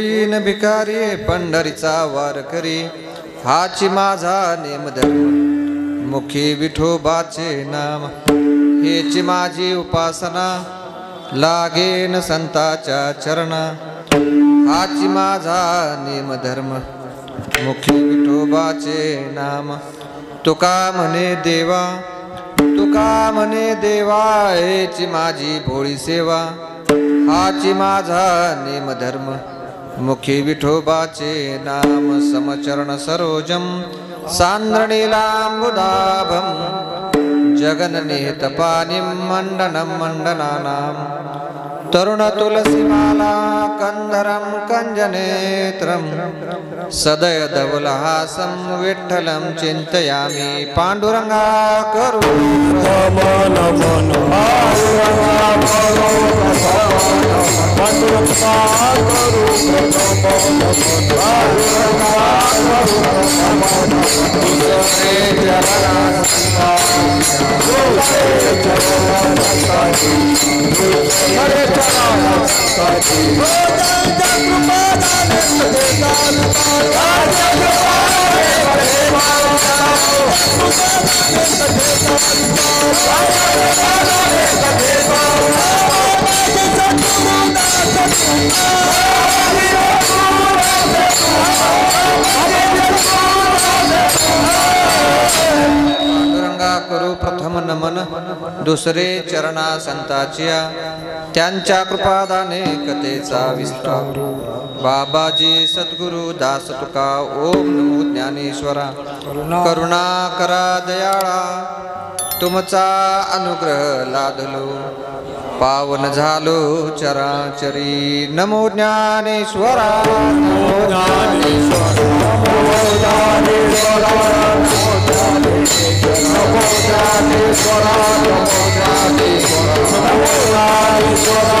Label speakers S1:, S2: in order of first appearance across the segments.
S1: होईन भिकारी पंढरीचा वारकरी, हाची माझा नेमधर्म मुखी विठोबाचे नाम, हेची माझी उपासना लागेन संताच्या चरणा, हाची माझा नेमधर्म मुखी विठोबाचे नाम। तुका म्हणे देवा, तुका म्हणे देवा, हेची माझी भोळी सेवा, हाची माझा नेमधर्म मुखी विठोबाचे नाम। समचरण सरोजम सांद्रणीलांबुदाभम, जगन्निहितपानिं मंडनं मंडनानां, तरुण तुलसीमाला कंधरं कंजनेत्रं, सदय धवलहासं विठ्ठलं चिंतयामि। पांडुरंगा करू पांडुरंगा करू प्रथम नमन, दुसरे चरणा संताचिया, त्यांच्या कृपादाने कथेचा विस्तार। बाबाजी सद्गुरु दास तुका, ओम नमो ज्ञानेश्वरा। करुणा करा दयाळा, तुमचा अनुग्रह लादलो, पावन झालो चराचरी। नमो ज्ञानेश्वरा, नमो ज्ञानेश्वरा, नमो ज्ञानेश्वरा, नमो ज्ञानेश्वरा, नमो ज्ञानेश्वरा, नमो ज्ञानेश्वरा, नमो ज्ञानेश्वरा, नमो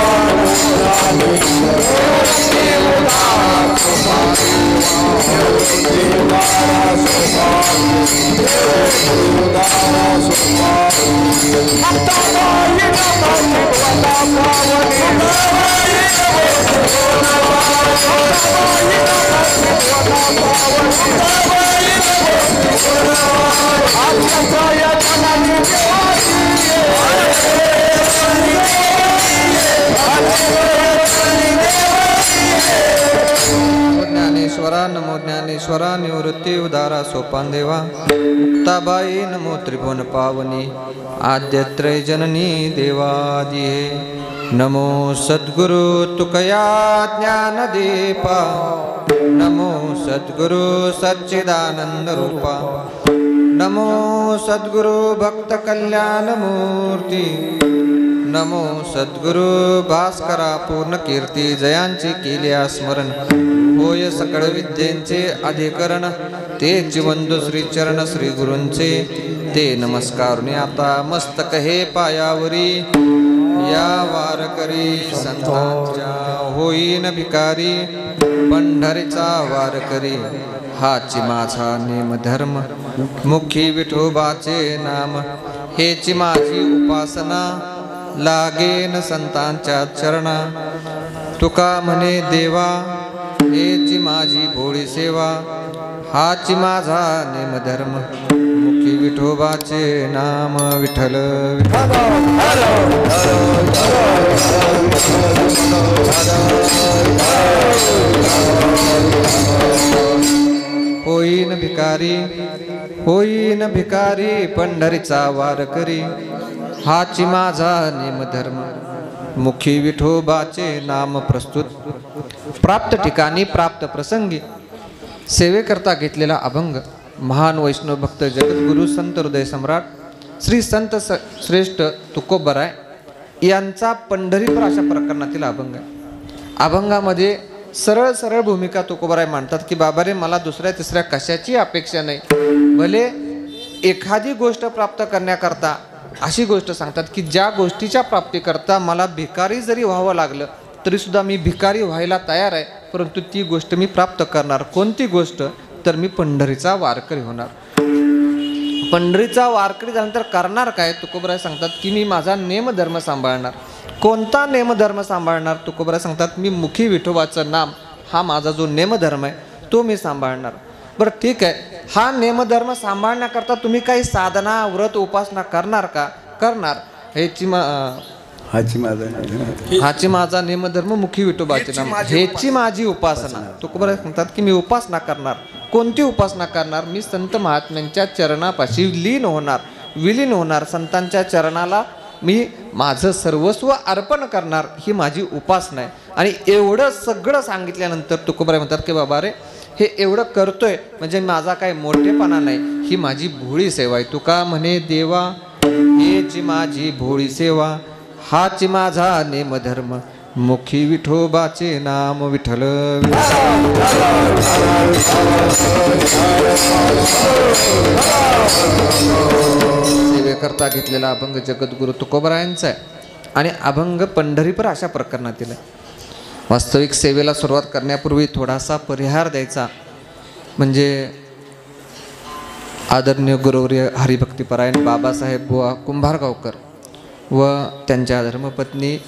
S1: ज्ञानेश्वरा, नमो ज्ञानेश्वरा, निवृत्ती उदारा सोपान देवा। मुक्ताबाई नमो त्रिभुवन पावनी, आद्यत्रय जननी देवादिहे। नमो सद्गुरु तुकया ज्ञानदीपा, नमो सद्गुरु सच्चिदानंद रूपा, नमो सद्गुरु भक्त कल्याण मूर्ती, नमो सद्गुरु भास्करा पूर्ण कीर्ती। जयांचे केल्या स्मरण, होय सकळ विद्येंचे अधिकरण, तेच वंदू श्री चरण श्री गुरूंचे, ते नमस्कारुनी आता मस्तक हे पायावरी। या वारकरी संतांच्या होईन भिकारी पंढरीचा वारकरी, हाची माझा नेमधर्म मुखी विठोबाचे नाम, हेची माझी उपासना लागेन संतांच्या चरणा। तुका म्हणे देवा, हेची माझी भोळी सेवा, हाची माझा नेमधर्म मुखी विठोबाचे नाम। विठ्ठल विठ्ठल होईन भिकारी, होईन भिकारी पंढरीचा वारकरी, हाची माझा नेमधर्म मुखी विठोबाचे नाम। प्रस्तुत प्राप्त ठिकाणी प्राप्त प्रसंगी सेवेकरता घेतलेला अभंग महान वैष्णव भक्त जगद्गुरु संत हृदय सम्राट श्री संत श्रेष्ठ तुकोबराय यांचा पंढरीपर अशा प्रकरणातील अभंग आहे। अभंगामध्ये सरळ सरळ भूमिका तुकोबराय मांडतात की बाबा रे, मला दुसऱ्या तिसऱ्या कशाची अपेक्षा नाही, भले एखादी गोष्ट प्राप्त करण्याकरता अशी गोष्ट सांगतात की ज्या गोष्टीच्या प्राप्तीकरता मला भिकारी जरी व्हावं लागलं तरी सुद्धा मी भिकारी व्हायला तयार आहे, परंतु ती गोष्ट मी प्राप्त करणार। कोणती गोष्ट? तर मी पंढरीचा वारकरी होणार। पंढरीचा वारकरी झाल्यानंतर करणार काय? तुकोबराय सांगतात की मी माझा नेमधर्म सांभाळणार। कोणता नेमधर्म सांभाळणार? तुकोबराय सांगतात मी मुखी विठोबाचं नाम हा माझा जो नेमधर्म आहे तो मी सांभाळणार. बरं ठीक आहे, हा नेमधर्म सांभाळण्याकरता तुम्ही काही साधना व्रत उपासना करणार का? करणार. हाची माझा नेमधर्म मुखी विठोबाचे नाम, हेची माझी उपासना. तुकोबा म्हणतात की मी उपासना करणार. कोणती उपासना करणार? मी संत महात्म्यांच्या चरणापाशी विलीन होणार. संतांच्या चरणाला मी माझं सर्वस्व अर्पण करणार, ही माझी उपासना आहे. आणि एवढं सगळं सांगितल्यानंतर तुकोबा म्हणतात की बाबा रे, हे एवढं करतोय म्हणजे माझा काय मोठेपणा नाही, ही माझी भोळी सेवा आहे. तुका म्हणे देवा, हेची माझी भोळी सेवा, हाची माझा नेमधर्म, मुखी विठोबाचे नाम विठ्ठल. सेवेकरता घेतलेला अभंग जगद्गुरु तुकोबरायांचा आहे. आणि अभंग पंढरीपर अशा प्रकरणातील आहे. वास्तविक सेवेला सुरुवात करण्यापूर्वी थोडासा परिहार द्यायचा. म्हणजे आदरणीय गुरुवर्य हरिभक्तीपरायण बाबासाहेब बुवा कुंभारगावकर व त्यांच्या धर्मपत्नी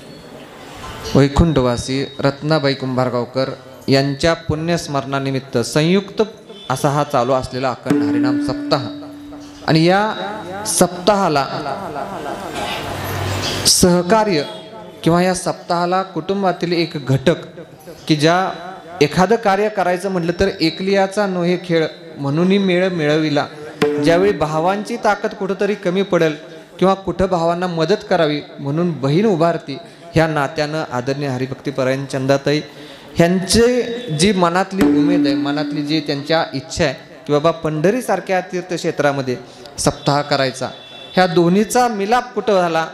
S1: वैकुंठवासी रत्नाबाई कुंभारगावकर यांच्या पुण्यस्मरणानिमित्त संयुक्त असा हा चालू असलेला अखंड हरिनाम सप्ताह. आणि या सप्ताहाला सहकार्य किंवा या सप्ताहाला कुटुंबातील एक घटक की ज्या एखादं कार्य करायचं म्हटलं तर एकलियाचा नोहे खेळ म्हणूनही मेळ मिळविला. ज्यावेळी भावांची ताकद कुठंतरी कमी पडेल किंवा कुठं भावांना मदत करावी म्हणून बहीण उभारती, ह्या नात्यानं आदरणीय हरिभक्तीपरायण चंदाताई ह्यांचे जी मनातली उमेद आहे, मनातली जी त्यांच्या इच्छा आहे की बाबा पंढरीसारख्या तीर्थक्षेत्रामध्ये सप्ताह करायचा, ह्या दोन्हीचा मिलाप कुठं झाला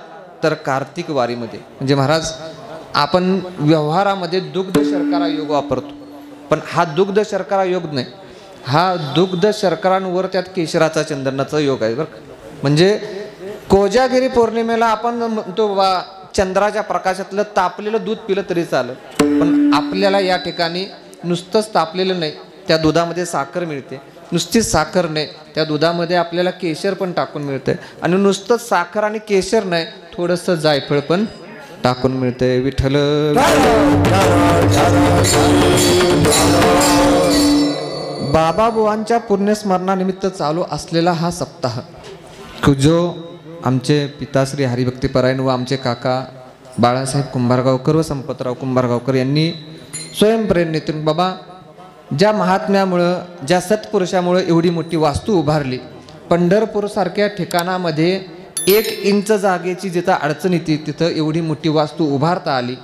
S1: तर कार्तिक वारीमध्ये. म्हणजे महाराज, आपण व्यवहारामध्ये दुग्ध शर्करा योग वापरतो, पण हा दुग्ध शर्करा योग नाही, हा दुग्ध शर्करांवर त्यात केशराचा चंदनाचा योग आहे बरं. म्हणजे कोजागिरी पौर्णिमेला आपण म्हणतो बा चंद्राच्या प्रकाशातलं तापलेलं दूध पिलं तरी चालेल, पण आपल्याला या ठिकाणी नुसतंच तापलेलं नाही, त्या दुधामध्ये साखर मिळते. नुसतीच साखर नाही, त्या दुधामध्ये आपल्याला केशर पण टाकून मिळते. आणि नुसतंच साखर आणि केशर नाही, थोडंसं जायफळ पण टाकून मिळते. विठ्ठल. बाबा बुवांच्या पुण्यस्मरणानिमित्त चालू असलेला हा सप्ताह, जो आमचे पिताश्री हरिभक्तीपरायण व आमचे काका बाळासाहेब कुंभारगावकर व संपतराव कुंभारगावकर यांनी स्वयंप्रेरणेतून बाबा ज्या महात्म्यामुळं, ज्या सत्पुरुषामुळं एवढी मोठी वास्तू उभारली, पंढरपूरसारख्या ठिकाणामध्ये 1 इंच जागेची जिथं अडचण येते तिथं एवढी मोठी वास्तू उभारता आली.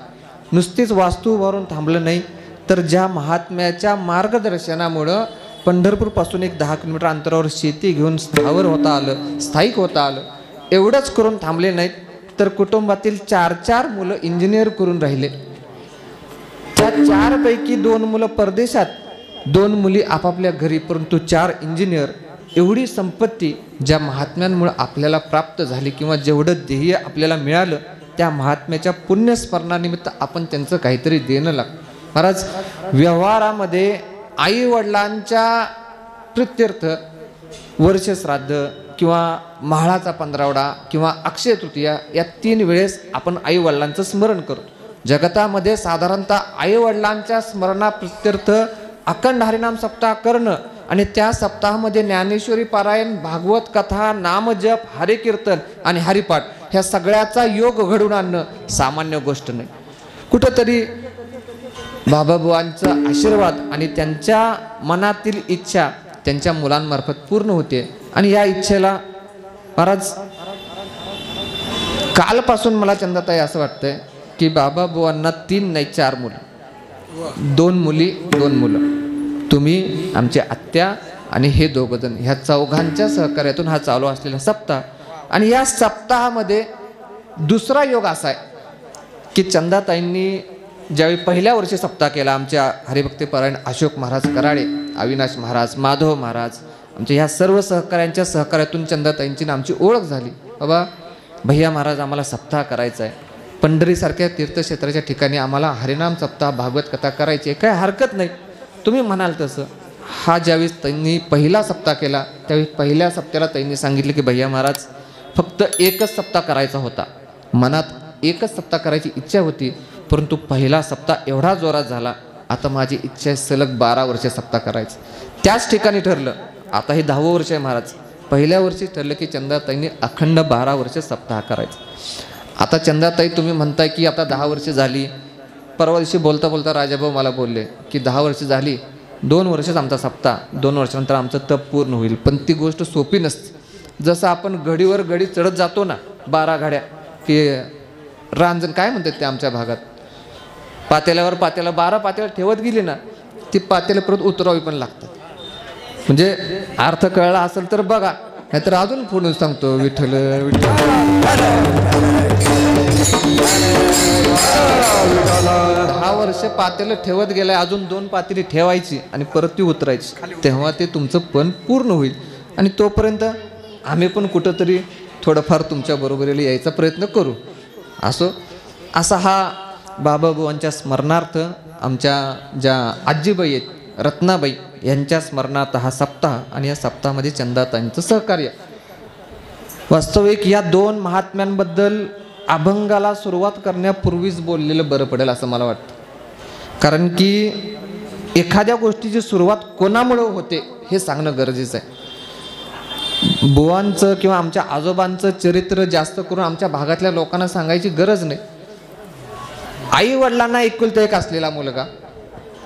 S1: नुसतीच वास्तू उभारून थांबलं नाही, तर ज्या महात्म्याच्या मार्गदर्शनामुळं पंढरपूरपासून एक 10 किलोमीटर अंतरावर शेती घेऊन स्थायिक होता आलं. एवढंच करून थांबले नाहीत, तर कुटुंबातील 4 मुलं इंजिनियर करून राहिले. त्या 4 पैकी 2 मुलं परदेशात, 2 मुली आपापल्या घरी, परंतु 4 इंजिनियर. एवढी संपत्ती ज्या महात्म्यांमुळे आपल्याला प्राप्त झाली किंवा जेवढं ध्येय आपल्याला मिळालं, त्या महात्म्याच्या पुण्यस्मरणानिमित्त आपण त्यांचं काहीतरी देणं लागतं. महाराज, व्यवहारामध्ये आई वडिलांच्या प्रित्यर्थ वर्षश्राद्ध किंवा म्हाळाचा 15वडा किंवा अक्षय तृतीया या 3 वेळेस आपण आई वडिलांचं स्मरण करतो. जगतामध्ये साधारणतः आई वडिलांच्या स्मरणाप्रित्यर्थ अखंड हरिनाम सप्ताह करणं आणि त्या सप्ताहामध्ये ज्ञानेश्वरी पारायण, भागवत कथा, नामजप, हरिकीर्तन आणि हरिपाठ ह्या सगळ्याचा योग घडून आणणं सामान्य गोष्ट नाही. कुठंतरी बाबाबुवांचा आशीर्वाद आणि त्यांच्या मनातील इच्छा त्यांच्या मुलांमार्फत पूर्ण होते. आणि या इच्छेला महाराज कालपासून मला चंदाताई असं वाटतंय की बाबाबुवांना 3 नाही 4 मुलं, 2 मुली 2 मुलं, तुम्ही आमचे आत्या आणि हे 2 जण, ह्या 4घांच्या सहकार्यातून हा चालू असलेला सप्ताह. आणि या सप्ताहामध्ये दुसरा योग असा आहे की चंदाताईंनी ज्यावेळी पहिल्या वर्षी सप्ताह केला, आमच्या हरिभक्तीपरायण अशोक महाराज कराळे, अविनाश महाराज, माधव महाराज, आमच्या ह्या सर्व सहकाऱ्यांच्या सहकार्यातून चंदाताईंची आमची ओळख झाली. बाबा भैया महाराज, आम्हाला सप्ताह करायचा आहे, पंढरीसारख्या तीर्थक्षेत्राच्या ठिकाणी आम्हाला हरिनाम सप्ताह, भागवत कथा करायची आहे, काय हरकत नाही, तुम्ही म्हणाल तसं. हा ज्यावेळेस त्यांनी पहिला सप्ताह केला, त्यावेळी पहिल्या सप्त्याला त्यांनी सांगितलं की भैया महाराज, फक्त 1च सप्ताह करायचा होता, मनात 1च सप्ताह करायची इच्छा होती, परंतु पहिला सप्ताह एवढा जोरात झाला, आता माझी इच्छा आहे सलग 12 वर्ष सप्ताह करायचं. त्याच ठिकाणी ठरलं. आता हे 10वं वर्ष आहे महाराज. पहिल्या वर्षी ठरलं की चंदाताईंनी अखंड 12 वर्ष सप्ताह करायचा. आता चंदाताई तुम्ही म्हणताय की आता 10 वर्ष झाली. परवा दिवशी बोलता बोलता राजाभाऊ मला बोलले की 10 वर्ष झाली, 2 वर्षच आमचा सप्ताह, 2 वर्षानंतर आमचं तप पूर्ण होईल. पण ती गोष्ट सोपी नसते. जसं आपण घडीवर घडी चढत जातो ना, 12 घड्या, की रांजण काय म्हणतात ते आमच्या भागात, पातेल्यावर पातेला 12 पातेला ठेवत गेली ना, ती पातेला परत उतरावी पण लागतात. म्हणजे अर्थ कळला असेल तर बघा, नाहीतर अजून पुढून सांगतो विठ्ठल विठ्ठल. 10 वर्ष पातेलं ठेवत गेलाय, अजून 2 पातेली ठेवायची आणि परत ती उतरायची, तेव्हा ते तुमचं पण पूर्ण होईल. आणि तोपर्यंत आम्ही पण कुठंतरी थोडंफार तुमच्या बरोबरीला यायचा प्रयत्न करू. असा हा बाबाबुवांच्या स्मरणार्थ आमच्या ज्या आजीबाई आहेत रत्नाबाई यांच्या स्मरणार्थ हा सप्ताह. आणि या सप्ताहामध्ये चंदाताईंचं सहकार्य. वास्तविक या 2 महात्म्यांबद्दल अभंगाला सुरुवात करण्यापूर्वीच बोललेलं बरं पडेल असं मला वाटतं. कारण की एखाद्या गोष्टीची सुरुवात कोणामुळं होते हे सांगणं गरजेचं आहे. बुवांचं किंवा आमच्या आजोबांचं चरित्र जास्त करून आमच्या भागातल्या लोकांना सांगायची गरज नाही. आई वडिलांना एकुलता एक असलेला मुलगा,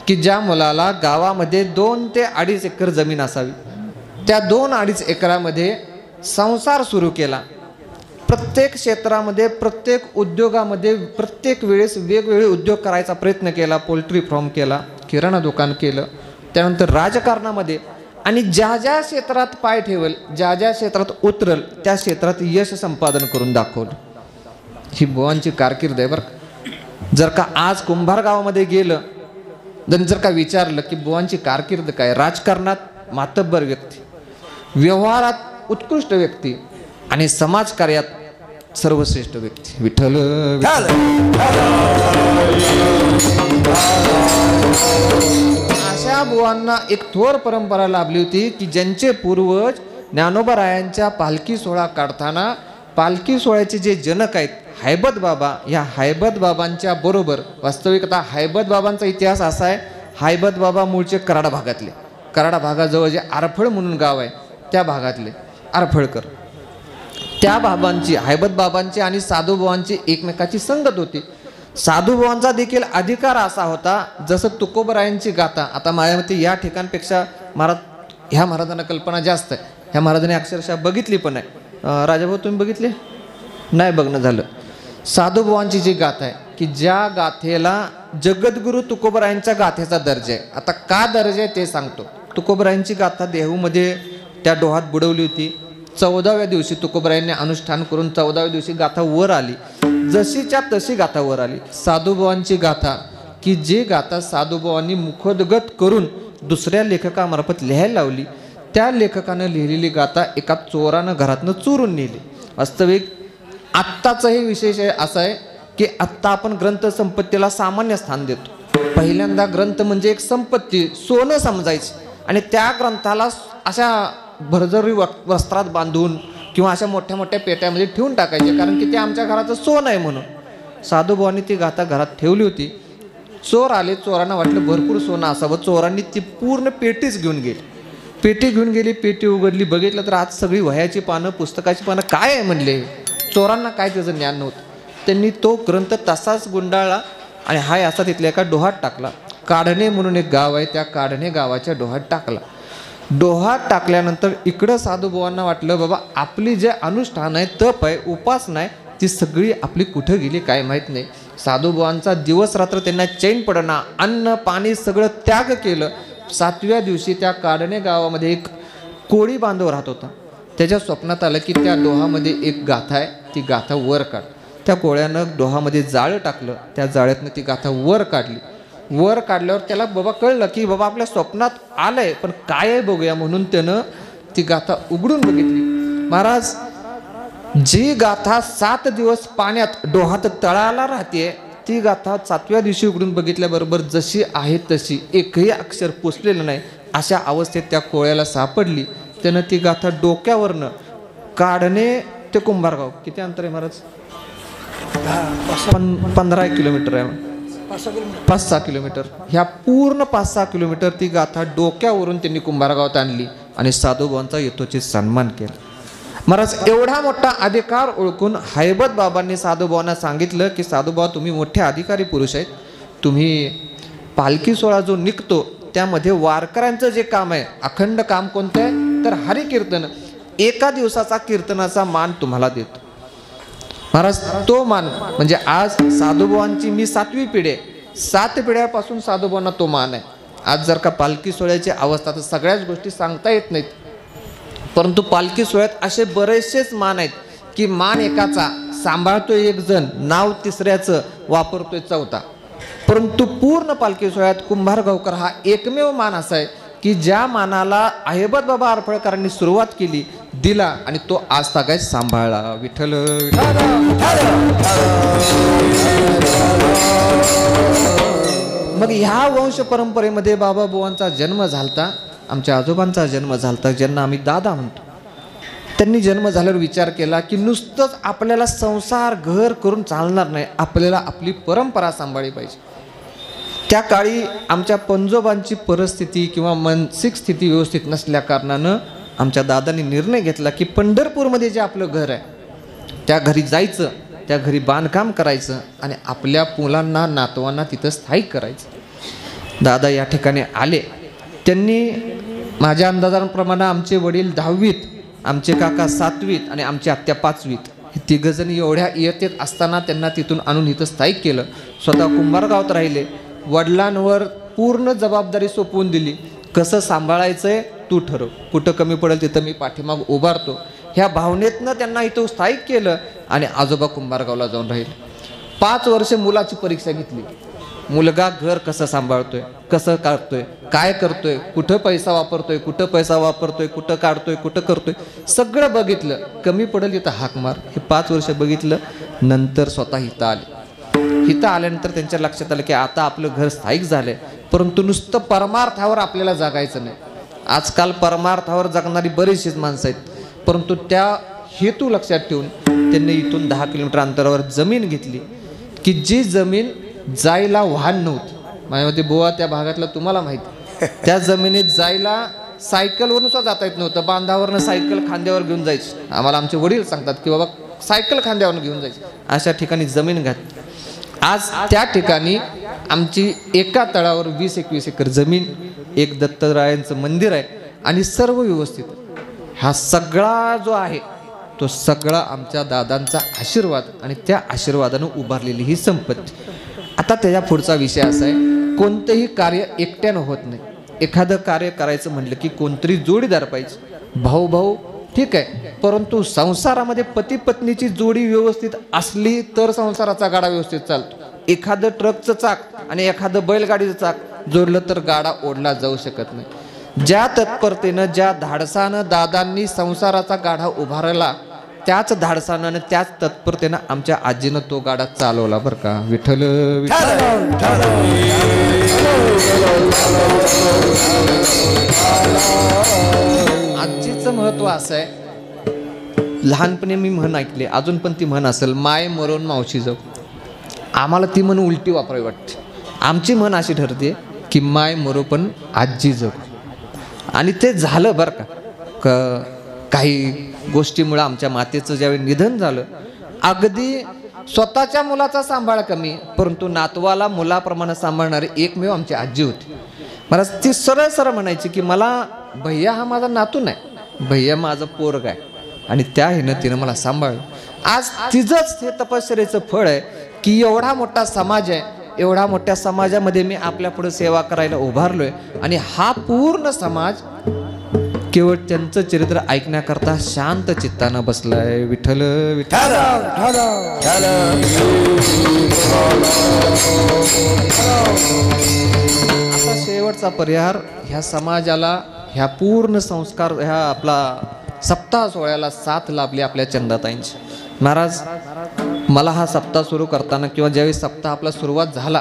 S1: की ज्या मुलाला गावामध्ये 2 ते 2.5 एकर जमीन असावी, त्या 2-2.5 एकरामध्ये संसार सुरू केला. प्रत्येक क्षेत्रामध्ये, प्रत्येक उद्योगामध्ये, प्रत्येक वेळेस वेगवेगळे उद्योग करायचा प्रयत्न केला. पोल्ट्री फार्म केला, किराणा दुकान केलं, त्यानंतर राजकारणामध्ये. आणि ज्या ज्या क्षेत्रात पाय ठेवल, ज्या ज्या क्षेत्रात उतरल, त्या क्षेत्रात यश संपादन करून दाखवलं. ही बुवांची कारकीर्द आहे बरं. जर का आज कुंभार गावामध्ये गेलं, जर का विचारलं की बुवांची कारकीर्द काय, राजकारणात मातब्बर व्यक्ती, व्यवहारात उत्कृष्ट व्यक्ती आणि समाजकार्यात सर्वश्रेष्ठ व्यक्ती. विठ्ठल अशा बुवांना एक थोर परंपरा लाभली होती की ज्यांचे पूर्वज ज्ञानोबारायांच्या पालखी सोहळा काढताना पालखी सोहळ्याचे जे जनक आहेत हैबत बाबा, या हैबत बाबांच्या बरोबर, वास्तविक आता हैबत बाबांचा इतिहास असा आहे, हैबत बाबा मूळचे कराडा भागातले, कराडा भागाजवळ जे आरफळ म्हणून गाव आहे त्या भागातले आरफळकर. त्या बाबांची, हैबत बाबांची आणि साधूबाबांची एकमेकाची संगत होती. साधूबाबांचा देखील अधिकार असा होता, जसं तुकोबरायांची गाथा. आता माझ्या मते या ठिकाणपेक्षा ह्या महाराजांना कल्पना जास्त आहे. ह्या महाराजांनी अक्षरशः बघितली पण आहे. राजाभाऊ तुम्ही बघितले नाही? बघणं झालं. साधूबाबांची जी गाथा आहे की ज्या गाथेला जगद्गुरु तुकोबरायांच्या गाथेचा दर्जा आहे. आता का दर्जा आहे ते सांगतो. तुकोबरायांची गाथा देहूमध्ये त्या डोहात बुडवली होती. 14व्या दिवशी तुकोबरायांनी अनुष्ठान करून 14व्या दिवशी गाथा वर आली. जशीच्या तशी गाथा वर आली. साधूबाबांची गाथा की जी गाथा साधूबाबांनी मुखोद्गत करून दुसऱ्या लेखकामार्फत लिहायला लावली, त्या लेखकानं लिहिलेली गाथा एका चोरानं घरातनं चोरून नेली. वास्तविक आत्ताचाही विशेष असा आहे की आत्ता आपण ग्रंथ संपत्तीला सामान्य स्थान देतो. पहिल्यांदा ग्रंथ म्हणजे एक संपत्ती, सोनं समजायची, आणि त्या ग्रंथाला अशा भरजरी वस्त्रात बांधून किंवा अशा मोठ्या मोठ्या पेट्यामध्ये ठेवून टाकायचे, कारण की ते आमच्या घराचं सोनं आहे म्हणून. साधूबाबांनी ती गाथा घरात ठेवली होती. चोर आले, चोरांना वाटलं भरपूर सोनं असावं, चोरांनी ती पूर्ण पेटीच घेऊन गेली. पेटी घेऊन गेली, पेटी उघडली, बघितलं तर आज सगळी वह्याची पानं, पुस्तकाची पानं काय आहे म्हणले. चोरांना काय त्याचं ज्ञान नव्हतं. त्यांनी तो ग्रंथ तसाच गुंडाळला आणि हाय असा तिथल्या एका डोहात टाकला. काढणे म्हणून एक गाव आहे, त्या काढणे गावाच्या डोहात टाकला. डोहात टाकल्यानंतर इकडं साधूबाबांना वाटलं बाबा आपली जे अनुष्ठान आहे, तप आहे, उपासना आहे, ती सगळी आपली कुठं गेली काय माहीत नाही. साधूबाबांचा दिवस रात्र त्यांना चैन पडना, अन्न पाणी सगळं त्याग केलं. 7व्या दिवशी त्या काढणे गावामध्ये एक कोळी बांधव राहत होता. त्याच्या स्वप्नात आलं की त्या डोहामध्ये एक गाथा आहे, ती गाथा वर काढ. त्या कोळ्यानं डोहामध्ये जाळं टाकलं, त्या जाळ्यातनं ती गाथा वर काढली. वर काढल्यावर त्याला बाबा कळलं की बाबा आपल्या स्वप्नात आलंय, पण काय आहे बघूया म्हणून त्यानं ती गाथा उघडून बघितली. महाराज, जी गाथा 7 दिवस पाण्यात डोहात तळाला राहते, ती गाथा 7व्या दिवशी उघडून बघितल्याबरोबर जशी आहे तशी, एकही अक्षर पुसलेलं नाही, अशा अवस्थेत त्या कोळ्याला सापडली. त्यानं ती गाथा डोक्यावरनं काढणे ते कुंभारगाव किती अंतर आहे महाराज? 15 किलोमीटर आहे. 5-6 किलोमीटर, ह्या पूर्ण 5-6 किलोमीटर ती गाथा डोक्यावरून त्यांनी कुंभारगावात आणली आणि साधूबाबांचा यथोचित सन्मान केला. महाराज एवढा मोठा अधिकार ओळखून हैबत बाबांनी साधूबाबांना सांगितलं की साधूबाबा तुम्ही मोठे अधिकारी पुरुष आहेत, तुम्ही पालखी सोहळा जो निघतो त्यामध्ये वारकऱ्यांचं जे काम आहे अखंड काम कोणतं आहे तर हरिकीर्तन, एका दिवसाचा कीर्तनाचा मान तुम्हाला देतो. महाराज तो मान म्हणजे आज साधूबाबांची मी 7वी पिढी आहे, 7 पिढ्यापासून साधूबाबांना तो मान आहे. आज जर का पालखी सोहळ्याची अवस्था तर सगळ्याच गोष्टी सांगता येत नाहीत, परंतु पालखी सोहळ्यात असे बरेचसेच मान आहेत की मान एकाचा सांभाळतोय एक जण, नाव तिसऱ्याचं वापरतोय चौथा. परंतु पूर्ण पालखी सोहळ्यात कुंभारगावकर हा एकमेव मान असा आहे की ज्या मानाला हैबत बाबा आरफळकरांनी सुरुवात केली, दिला आणि तो आज तागायत सांभाळला. विठ्ठल मग ह्या वंश परंपरेमध्ये बाबा बुवांचा जन्म झालता, आमच्या आजोबांचा जन्म झालता, ज्यांना आम्ही दादा म्हणतो. त्यांनी जन्म झाल्यावर विचार केला की नुसतंच आपल्याला संसार घर करून चालणार नाही, आपल्याला आपली परंपरा सांभाळली पाहिजे. त्या काळी आमच्या पंजोबांची परिस्थिती किंवा मानसिक स्थिती व्यवस्थित नसल्या कारणानं आमच्या दादांनी निर्णय घेतला की पंढरपूरमध्ये जे आपलं घर आहे त्या घरी जायचं, त्या घरी बांधकाम करायचं आणि आपल्या मुलांना नातवांना तिथं स्थायिक करायचं. दादा या ठिकाणी आले. त्यांनी माझ्या अंदाजाप्रमाणे आमचे वडील 10वीत, आमचे काका 7वीत आणि आमची आत्या 5वीत, हे तिघजण एवढ्या इयत्तेत असताना त्यांना तिथून आणून इथं स्थायिक केलं. स्वतः कुंभारगावात राहिले. वडिलांवर पूर्ण जबाबदारी सोपवून दिली. कसं सांभाळायचंय तू ठरव, कुठं कमी पडेल तिथं मी पाठीमाग उभारतो, ह्या भावनेतनं त्यांना इथं स्थायिक केलं आणि आजोबा कुंभारगावला जाऊन राहिले. 5 वर्ष मुलाची परीक्षा घेतली. मुलगा घर कसं सांभाळतोय, कसं काढतोय, काय करतोय, कुठं पैसा वापरतोय, कुठं पैसा वापरतोय, कुठं काढतोय, कुठं करतोय, सगळं बघितलं. कमी पडेल इथं हाक मार, हे 5 वर्ष बघितलं. नंतर स्वतः इथं आले. इथं आल्यानंतर त्यांच्या लक्षात आलं की आता आपलं घर स्थायिक झालंय, परंतु नुसतं परमार्थावर आपल्याला जगायचं नाही. आजकाल परमार्थावर जगणारी बरीचशीच माणसं आहेत, परंतु त्या हेतू लक्षात ठेवून त्यांनी इथून 10 किलोमीटर अंतरावर जमीन घेतली की जी जमीन जायला वाहन नव्हती. माझ्यामध्ये बुवा त्या भागातला तुम्हाला माहिती, त्या जमिनीत जायला सायकलवरून सुद्धा जाता येत नव्हतं. बांधावरनं सायकल खांद्यावर घेऊन जायची. आम्हाला आमचे वडील सांगतात की बाबा सायकल खांद्यावरून घेऊन जायची. अशा ठिकाणी जमीन घातली. आज त्या ठिकाणी आमची एका तळावर 20-21 एकर जमीन, एक दत्तरायांचं मंदिर आहे आणि सर्व व्यवस्थित. हा सगळा जो आहे तो सगळा आमच्या दादांचा आशीर्वाद आणि त्या आशीर्वादानं उभारलेली ही संपत्ती. आता त्याच्या पुढचा विषय असा आहे, कोणतंही कार्य एकट्यानं होत नाही. एखादं कार्य करायचं म्हटलं की कोणतरी जोडीदार पाहिजे. भाऊ भाऊ ठीक आहे, परंतु संसारामध्ये पती पत्नीची जोडी व्यवस्थित असली तर संसाराचा गाडा व्यवस्थित चालतो. एखादं ट्रकचं चाक आणि एखादं बैलगाडीचं चाक जोडलं तर गाडा ओढला जाऊ शकत नाही. ज्या तत्परतेनं, ज्या धाडसानं दादांनी संसाराचा गाडा उभारला, त्याच धाडसानं आणि त्याच तत्परतेनं आमच्या आजीनं तो गाडा चालवला बरं का. विठ्ठल आजीचं महत्व असं आहे, लहानपणी मी म्हण ऐकली, अजून पण ती म्हण असेल, माय मरून मावशी जाऊ. आम्हाला ती म्हण उलटी वापरावी वाटते. आमची म्हण अशी ठरते की माय मरो पण आजी जगू. आणि ते झालं बरं का. काही गोष्टीमुळे आमच्या मातेचं ज्यावेळी निधन झालं, अगदी स्वतःच्या मुलाचा सांभाळ कमी, परंतु नातवाला मुलाप्रमाणे सांभाळणारी एकमेव आमची आजी होती. मला ती सरळ सरळ म्हणायची की मला भैया हा माझा नातू नाही, भैया माझं पोरग आहे आणि त्या हिनं तिनं मला सांभाळलं. आज तिचंच हे तपश्चर्याचं फळ आहे की एवढा मोठा समाज आहे, एवढा मोठ्या समाजामध्ये मी आपल्या पुढे सेवा करायला उभारलोय आणि हा पूर्ण समाज केवळ त्यांचं चरित्र ऐकण्याकरता शांत चित्तानं बसलाय. विठ्ठल विठ्ठल. आता शेवटचा परिहार ह्या समाजाला, ह्या पूर्ण संस्कार, ह्या आपला सप्ताह सोहळ्याला साथ लाभली आपल्या चंदाताईंची. महाराज मला हा सप्ताह सुरू करताना किंवा ज्यावेळी सप्ताह आपला सुरुवात झाला,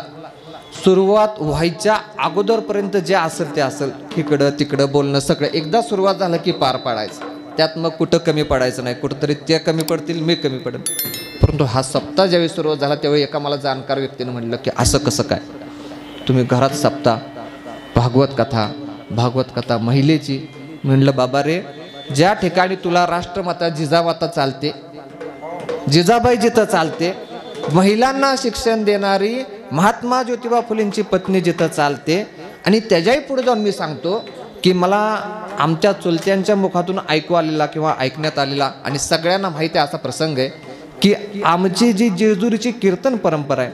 S1: सुरुवात व्हायच्या अगोदरपर्यंत जे असेल ते असेल, इकडं तिकडं बोलणं सगळं एकदा सुरुवात झालं की पार पाडायचं. त्यात मग कुठं कमी पडायचं नाही. कुठंतरी ते कमी पडतील, मी कमी पडेल. परंतु हा सप्ताह ज्यावेळी सुरुवात झाला त्यावेळी एका मला जाणकार व्यक्तीने म्हटलं की असं कसं काय, तुम्ही घरात सप्ताह भागवत कथा महिलेची. म्हणलं बाबा रे, ज्या ठिकाणी तुला राष्ट्रमाता जिजामाता चालते, जिजाबाई जिथं चालते, महिलांना शिक्षण देणारी महात्मा ज्योतिबा फुलेंची पत्नी जिथं चालते, आणि त्याच्याही पुढे जाऊन मी सांगतो की मला आमच्या चुलत्यांच्या मुखातून ऐकू आलेला किंवा ऐकण्यात आलेला आणि सगळ्यांना माहिती आहे असा प्रसंग आहे की आमची जी जेजुरीची कीर्तन परंपरा आहे,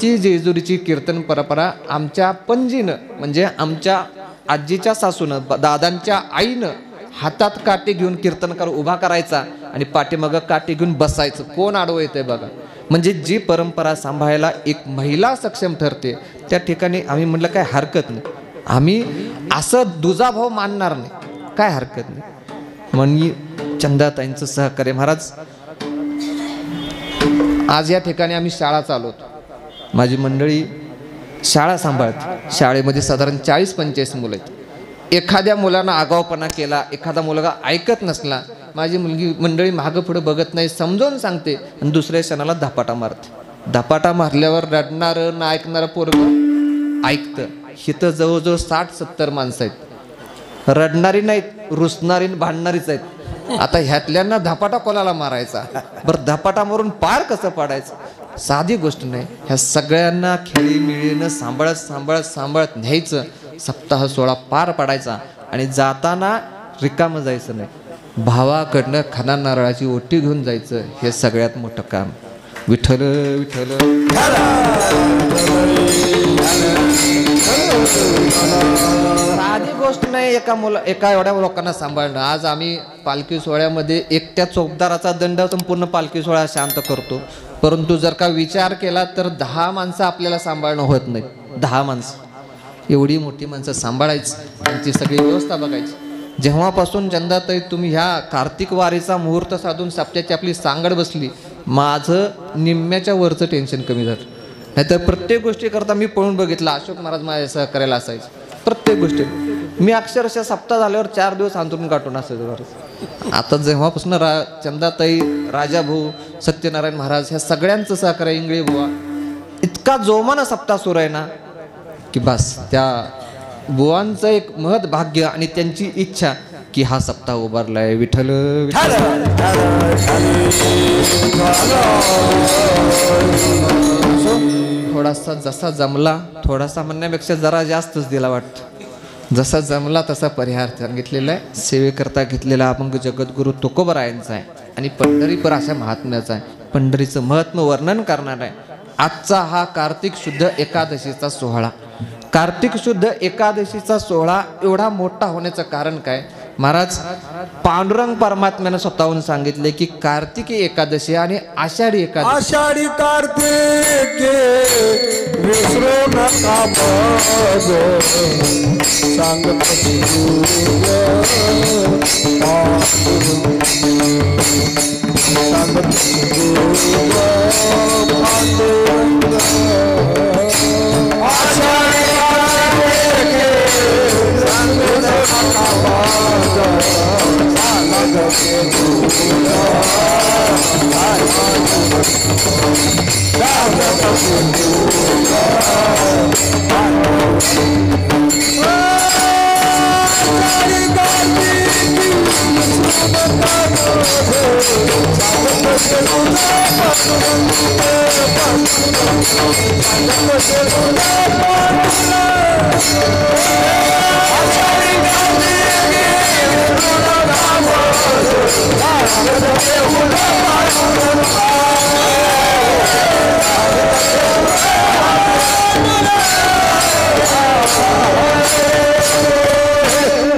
S1: ती जेजुरीची कीर्तन परंपरा आमच्या पणजीनं म्हणजे आमच्या आजीच्या सासूनं, दादांच्या आईनं हातात काठी घेऊन कीर्तनकार उभा करायचा आणि पाठीमागं काठी घेऊन बसायचं. कोण आडवं येतंय बघा. म्हणजे जी परंपरा सांभाळायला एक महिला सक्षम ठरते त्या ठिकाणी आम्ही म्हटलं काय हरकत नाही, आम्ही असं दुजाभाव मानणार नाही, काय हरकत नाही. म्हणून चंदाताईंचं सहकार्य. महाराज आज या ठिकाणी आम्ही शाळा चालवतो, माझी मंडळी शाळा सांभाळते. शाळेमध्ये साधारण 40-45 मुलं आहेत. एखाद्या मुलांना आगाऊपणा केला, एखादा मुलगा ऐकत नसला, माझी मुलगी मंडळी मागं पुढं बघत नाही, समजावून सांगते आणि दुसऱ्या क्षणाला धपाटा मारते. धपाटा मारल्यावर रडणारं ना ऐकणारं पोरगं ऐकतं. इथं जवळजवळ 60-70 माणसं आहेत, रडणारी नाहीत, रुसणारी भांडणारीच आहेत. आता ह्यातल्यांना धपाटा कोणाला मारायचा, बरं धपाटा मारून पार कसं पाडायचं, साधी गोष्ट नाही. ह्या सगळ्यांना खेळीमिळीनं सांभाळत न्यायचं, सप्ताह सोहळा पार पाडायचा आणि जाताना रिकामं जायचं नाही, भावाकडनं खना नारळाची ओटी घेऊन जायचं. हे सगळ्यात मोठं काम. विठ्ठल विठ्ठल. साधी गोष्ट नाही एका एवढ्या लोकांना सांभाळणं. आज आम्ही पालखी सोहळ्यामध्ये एकट्या चौकदाराचा दंड संपूर्ण पालखी सोहळा शांत करतो, परंतु जर का विचार केला तर 10 माणसं आपल्याला सांभाळणं होत नाही. 10 माणसं, एवढी मोठी माणसं सांभाळायची, त्यांची सगळी व्यवस्था बघायची. जेव्हापासून चंदाताई तुम्ही ह्या कार्तिक वारीचा मुहूर्त साधून सप्त्याची आपली सांगड बसली, माझं निम्म्याच्या वरचं टेन्शन कमी झालं. नाहीतर प्रत्येक गोष्टी करता मी पळून बघितलं. अशोक महाराज माझ्या सहकार्याला असायचे प्रत्येक गोष्टी. मी अक्षरशः सप्ताह झाल्यावर 4 दिवस अंतरून काढून असायचं. आता जेव्हापासून चंदाताई, राजाभाऊ, सत्यनारायण महाराज ह्या सगळ्यांचं सहकार्य, इंगळे बुवा, इतका जोमानं सप्ताह सुरू आहे ना की बस. त्या बुवांचं एक महत् भाग्य आणि त्यांची इच्छा की हा सप्ताह उभारलाय. विठ्ठल थोडासा जसा जमला, थोडासा म्हणण्यापेक्षा जरा जास्तच दिला वाटतं. जसा जमला तसा परिहार सांगितलेला आहे. सेवेकरता घेतलेला अभंग जगद्गुरु तुकोबरायांचा आहे आणि पंढरीपर अशा महात्म्याचा आहे. पंढरीचं महत्त्व वर्णन करणार आहे. आजचा हा कार्तिक शुद्ध एकादशीचा सोहळा. कार्तिक शुद्ध एकादशीचा सोहळा एवढा मोठा होण्याचं कारण काय? महाराज पांडुरंग परमात्म्यानं स्वतःहून सांगितले की कार्तिकी एकादशी आणि आषाढी एकादशी.
S2: आषाढी कार्तिक विसरू नका सांगत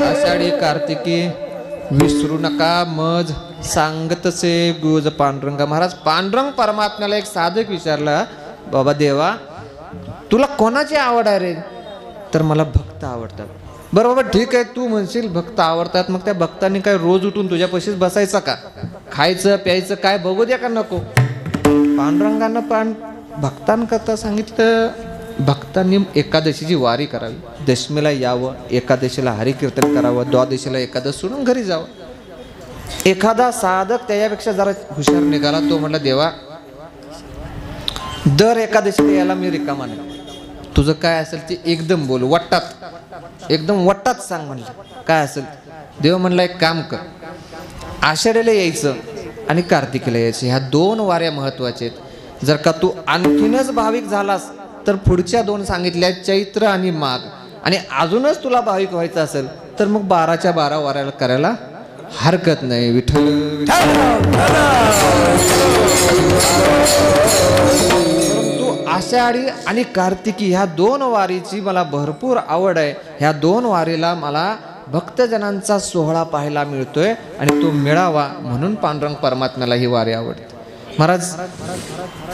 S1: आषाढी कार्तिकी विसरू नका मज सांगतसे गुज पांडुरंगा. महाराज पांडुरंग परमात्म्याला एक साधक विचारला, बाबा देवा तुला कोणाची आवड आहे रे? तर मला भक्त आवडतात. बरोबर, ठीक आहे, तू म्हणशील भक्त आवडतात, मग त्या भक्तांनी काय रोज उठून तुझ्या पशीच बसायचं का? खायचं प्यायचं काय बघू द्या का नको? पांडुरंगानं भक्तांकरता सांगितलं, भक्तांनी एकादशीची वारी करावी, दशमीला यावं, एकादशीला हरिकीर्तन करावं, द्वादशीला एकादश सोडून घरी जावं. एखादा साधक त्याच्यापेक्षा जरा हुशार निघाला. तो म्हणला, देवा दर एकादशीला याला मी रिकामा नाही, तुझं काय असेल ते एकदम बोल, वट्टात एकदम वट्टात सांग म्हणलं काय असेल. देव म्हणला एक काम कर, आषाढीला यायचं आणि कार्तिकीला यायचं, ह्या 2 वाऱ्या महत्वाच्या आहेत. जर का तू आणखीनच भाविक झालास तर पुढच्या 2 सांगितल्या चैत्र आणि माघ, आणि अजूनच तुला भाविक व्हायचं असेल तर मग 12च्या 12 वाऱ्याला करायला हरकत नाही. विठ्ठल परंतु आषाढी आणि कार्तिकी ह्या 2 वारीची मला भरपूर आवड आहे. ह्या 2 वारीला मला भक्तजनांचा सोहळा पाहायला मिळतोय आणि तो मिळावा म्हणून पांडुरंग परमात्म्याला ही वारी आवडते.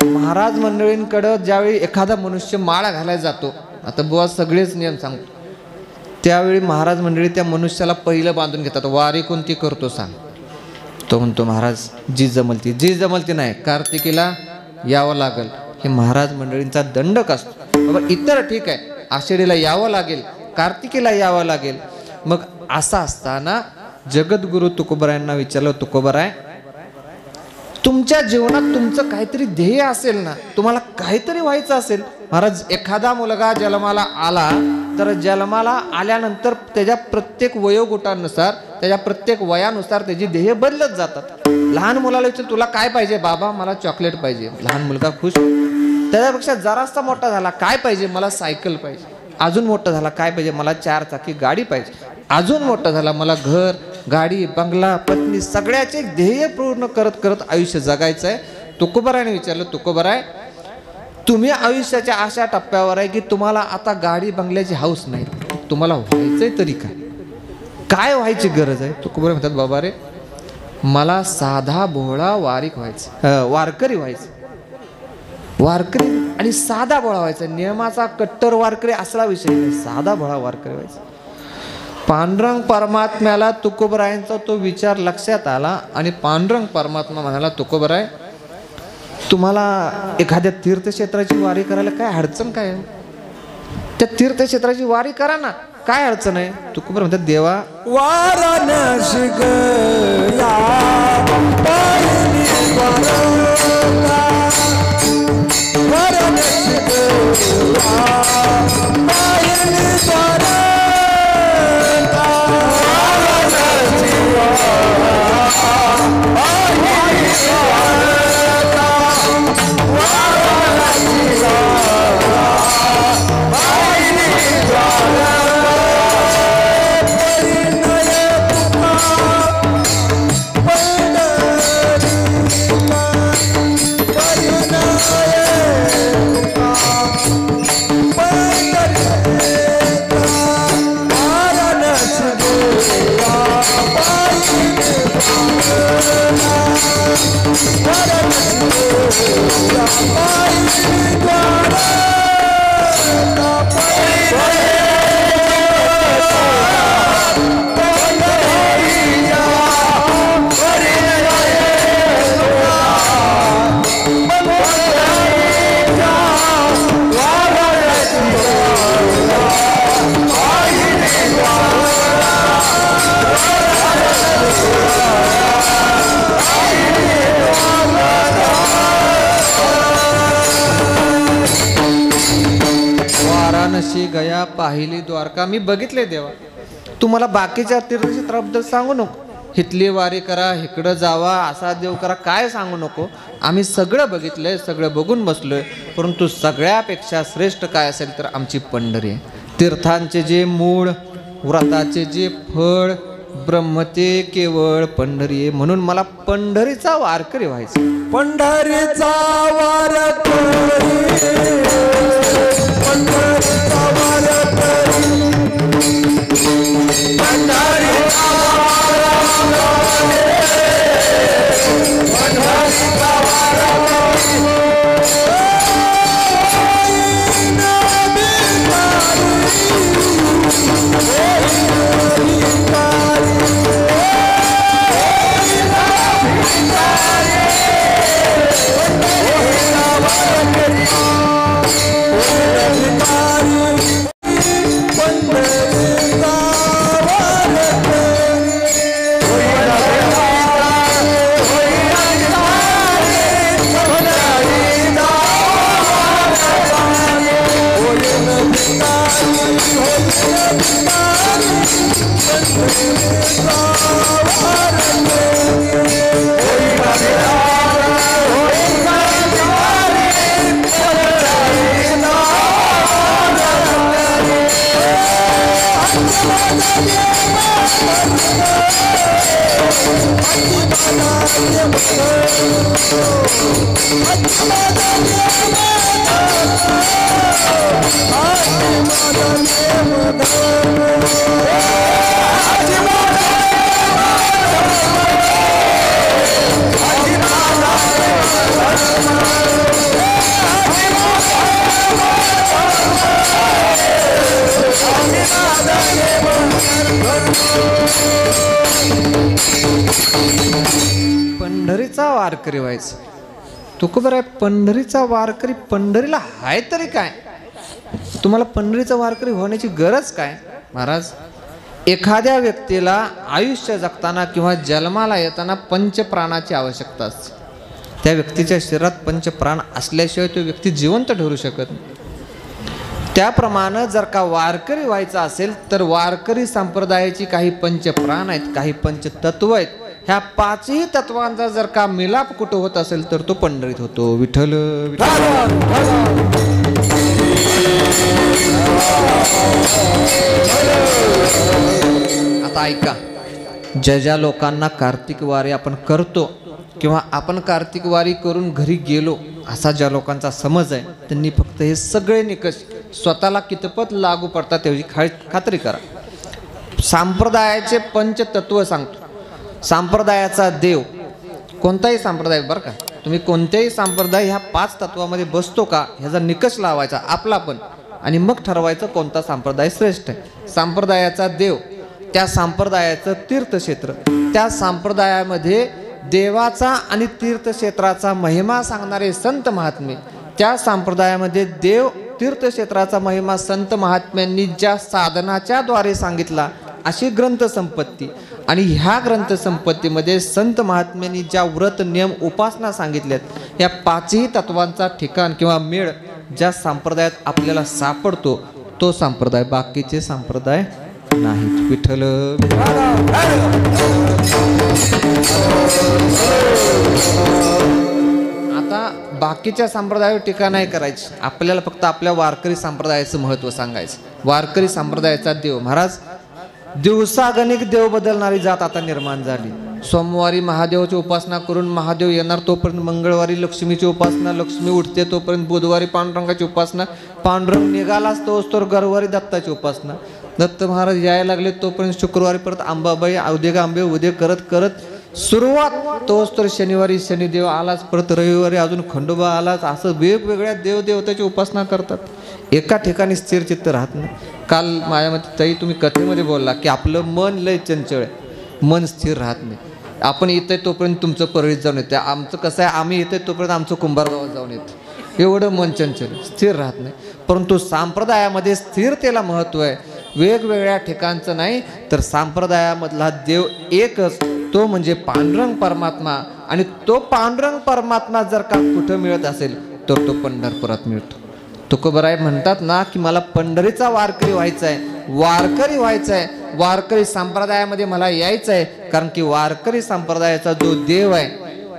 S1: महाराज मंडळींकडं ज्यावेळी एखादा मनुष्य माळा घालायला जातो, आता बुवा सगळेच नियम सांगतो, त्यावेळी महाराज मंडळी त्या मनुष्याला पहिलं बांधून घेतात. वारी कोणती करतो सांग? तो म्हणतो महाराज जी जमलती. जी जमलती नाही, कार्तिकीला यावं लागल, हे महाराज मंडळींचा दंडक असतो. बाबा इतर ठीक आहे, आषाढीला यावं लागेल, कार्तिकीला यावं लागेल. मग असं असताना जगद्गुरु तुकोबरायांना विचारलं, तुकोबराय तुमच्या जीवनात तुमचं काहीतरी ध्येय असेल ना, तुम्हाला काहीतरी व्हायचं असेल. महाराज एखादा मुलगा जन्माला आला तर जन्माला आल्यानंतर त्याच्या प्रत्येक वयोगटानुसार, त्याच्या प्रत्येक वयानुसार त्याची ध्येय बदलत जातात. लहान मुलाला विचार तुला काय पाहिजे? बाबा मला चॉकलेट पाहिजे. लहान मुलगा खुश. त्याच्यापेक्षा जरासा मोठा झाला, काय पाहिजे? मला सायकल पाहिजे. अजून मोठा झाला, काय पाहिजे? मला 4 चाकी गाडी पाहिजे. अजून मोठा झाला, मला घर, गाडी, बंगला, पत्नी, सगळ्याचे ध्येय पूर्ण करत करत आयुष्य जगायचं आहे. तुकोबरायाने विचारलं, तुकोबराय तुम्ही आयुष्याच्या अशा टप्प्यावर आहे की तुम्हाला आता गाडी बंगल्याची हौस नाही, तुम्हाला व्हायचंय तरी काय? काय व्हायची गरज आहे? तुकोबराय म्हणतात, बाबा रे मला साधा भोळा वारीक व्हायचं, वारकरी व्हायचं. वारकरी आणि साधा भोळा व्हायचा, नियमाचा कट्टर वारकरी असला विषय नाही, साधा भोळा वारकरी व्हायचा. पांडुरंग परमात्म्याला तुकोबरायांचा तो विचार लक्षात आला आणि पांडुरंग परमात्मा म्हणाला, तुकोबराय तुम्हाला एखाद्या तीर्थक्षेत्राची वारी करायला काय अडचण काय आहे? त्या तीर्थक्षेत्राची वारी करा ना, काय अडचण आहे? तुकोबर म्हणतात, देवा
S2: वाराणसी गया पाहिली वारंगा, वाराणसी गया पाहिली वारंगा, वाराणसी गया पाहिली वारंगा, वाराणसी गया पाहिली वारंगा.
S1: वाराणसी गया पाहिली द्वारका. मी बघितले देवा, तुम्हाला बाकीच्या तीर्थक्षेत्राबद्दल सांगू नको, हितली वारी करा, इकडं जावा, असा देव करा, काय सांगू नको. आम्ही सगळं बघितलंय, सगळं बघून बसलोय. परंतु सगळ्यापेक्षा श्रेष्ठ काय असेल तर आमची पंढरी आहे. तीर्थांचे जे मूळ, व्रताचे जे फळ, ब्रह्मते केवळ पंढरी आहे. म्हणून मला पंढरीचा वारकरी व्हायचं.
S2: पंढरीचा वारकरी, पंढरीचा वारकरी, पंढरीचा वारकरी, पंढरीचा वारकरी.
S1: पंढरीचा वारकरी व्हायचं. तुकोबर आहे पंढरीचा वारकरी. पंढरीला हाय तरी काय? तुम्हाला पंढरीचा वारकरी होण्याची गरज काय महाराज? एखाद्या व्यक्तीला आयुष्य जगताना किंवा जन्माला येताना पंचप्राणाची आवश्यकता असते. त्या व्यक्तीच्या शरीरात पंचप्राण असल्याशिवाय तो व्यक्ती जिवंत ठरू शकत नाही. त्याप्रमाणे जर का वारकरी व्हायचा असेल तर वारकरी संप्रदायाची काही पंचप्राण आहेत, काही पंचतत्व आहेत. ह्या पाचही तत्वांचा जर का मिलाप कुठं होत असेल तर तो पंढरीत होतो. विठ्ठल आता ऐका, ज्या लोकांना कार्तिक वारी आपण करतो किंवा आपण कार्तिक वारी करून घरी गेलो असा ज्या लोकांचा समज आहे त्यांनी फक्त हे सगळे निकष स्वतःला कितपत लागू पडतात त्याची खात्री करा. संप्रदायाचे पंचतत्व सांगतो. संप्रदायाचा देव, कोणताही संप्रदाय बरं का, तुम्ही कोणत्याही संप्रदाय ह्या पाच तत्वामध्ये बसतो का ह्याचा निकष लावायचा आपला पण, आणि मग ठरवायचं कोणता संप्रदाय श्रेष्ठ आहे. संप्रदायाचा देव, त्या संप्रदायाचं तीर्थक्षेत्र, त्या संप्रदायामध्ये देवाचा आणि तीर्थक्षेत्राचा महिमा सांगणारे संत महात्मे, त्या संप्रदायामध्ये देव तीर्थक्षेत्राचा महिमा संत महात्म्यांनी ज्या साधनाच्या द्वारे सांगितला अशी ग्रंथसंपत्ती, आणि ह्या ग्रंथसंपत्तीमध्ये संत महात्म्यांनी ज्या व्रत नियम उपासना सांगितल्यात या पाचही तत्वांचा ठिकाण किंवा मेळ ज्या संप्रदायात आपल्याला सापडतो तो संप्रदाय, बाकीचे संप्रदाय नाहीत. विठ्ठल आता बाकीच्या संप्रदायावर टीका नाही करायची, आपल्याला फक्त आपल्या वारकरी संप्रदायाचं महत्त्व सांगायचं. वारकरी संप्रदायाचा देव महाराज, दिवसागणिक देव बदलणारी जात आता निर्माण झाली. सोमवारी महादेवाची उपासना करून महादेव येणार तोपर्यंत मंगळवारी लक्ष्मीची उपासना, लक्ष्मी उठते तोपर्यंत बुधवारी पांडुरंगाची उपासना, पांडुरंग निघालाच तोच गुरुवारी दत्ताची उपासना, दत्त महाराज यायला लागले तोपर्यंत शुक्रवारी परत अंबाबाई, उद्या आंबे उद्या करत करत सुरुवात तोच तर शनिवारी शनिदेव आलाच, परत रविवारी अजून खंडोबा आलाच. असं वेगवेगळ्या देवदेवताची उपासना करतात. एका ठिकाणी स्थिर चित्त राहत नाही. काल माझ्यामध्ये ताई तुम्ही कथेमध्ये बोलला की आपलं मन लय चंचळ आहे, मन स्थिर राहत नाही. आपण येतोय तोपर्यंत तुमचं परळीत जाऊन येतं, आमचं कसं आहे आम्ही येतोय तोपर्यंत आमचं कुंभारगावात जाऊन येतं. एवढं मन चंचल स्थिर राहत नाही. परंतु संप्रदायामध्ये स्थिरतेला महत्त्व आहे. वेगवेगळ्या ठिकाणचं नाही तर संप्रदायामधला देव एकच, तो म्हणजे पांडुरंग परमात्मा. आणि तो पांडुरंग परमात्मा जर का कुठं मिळत असेल तर तो पंढरपुरात मिळतो. तुकोबराय म्हणतात ना की मला पंढरीचा वारकरी व्हायचा आहे, वारकरी व्हायचा आहे, वारकरी संप्रदायामध्ये मला यायचं आहे. कारण की वारकरी संप्रदायाचा जो देव आहे,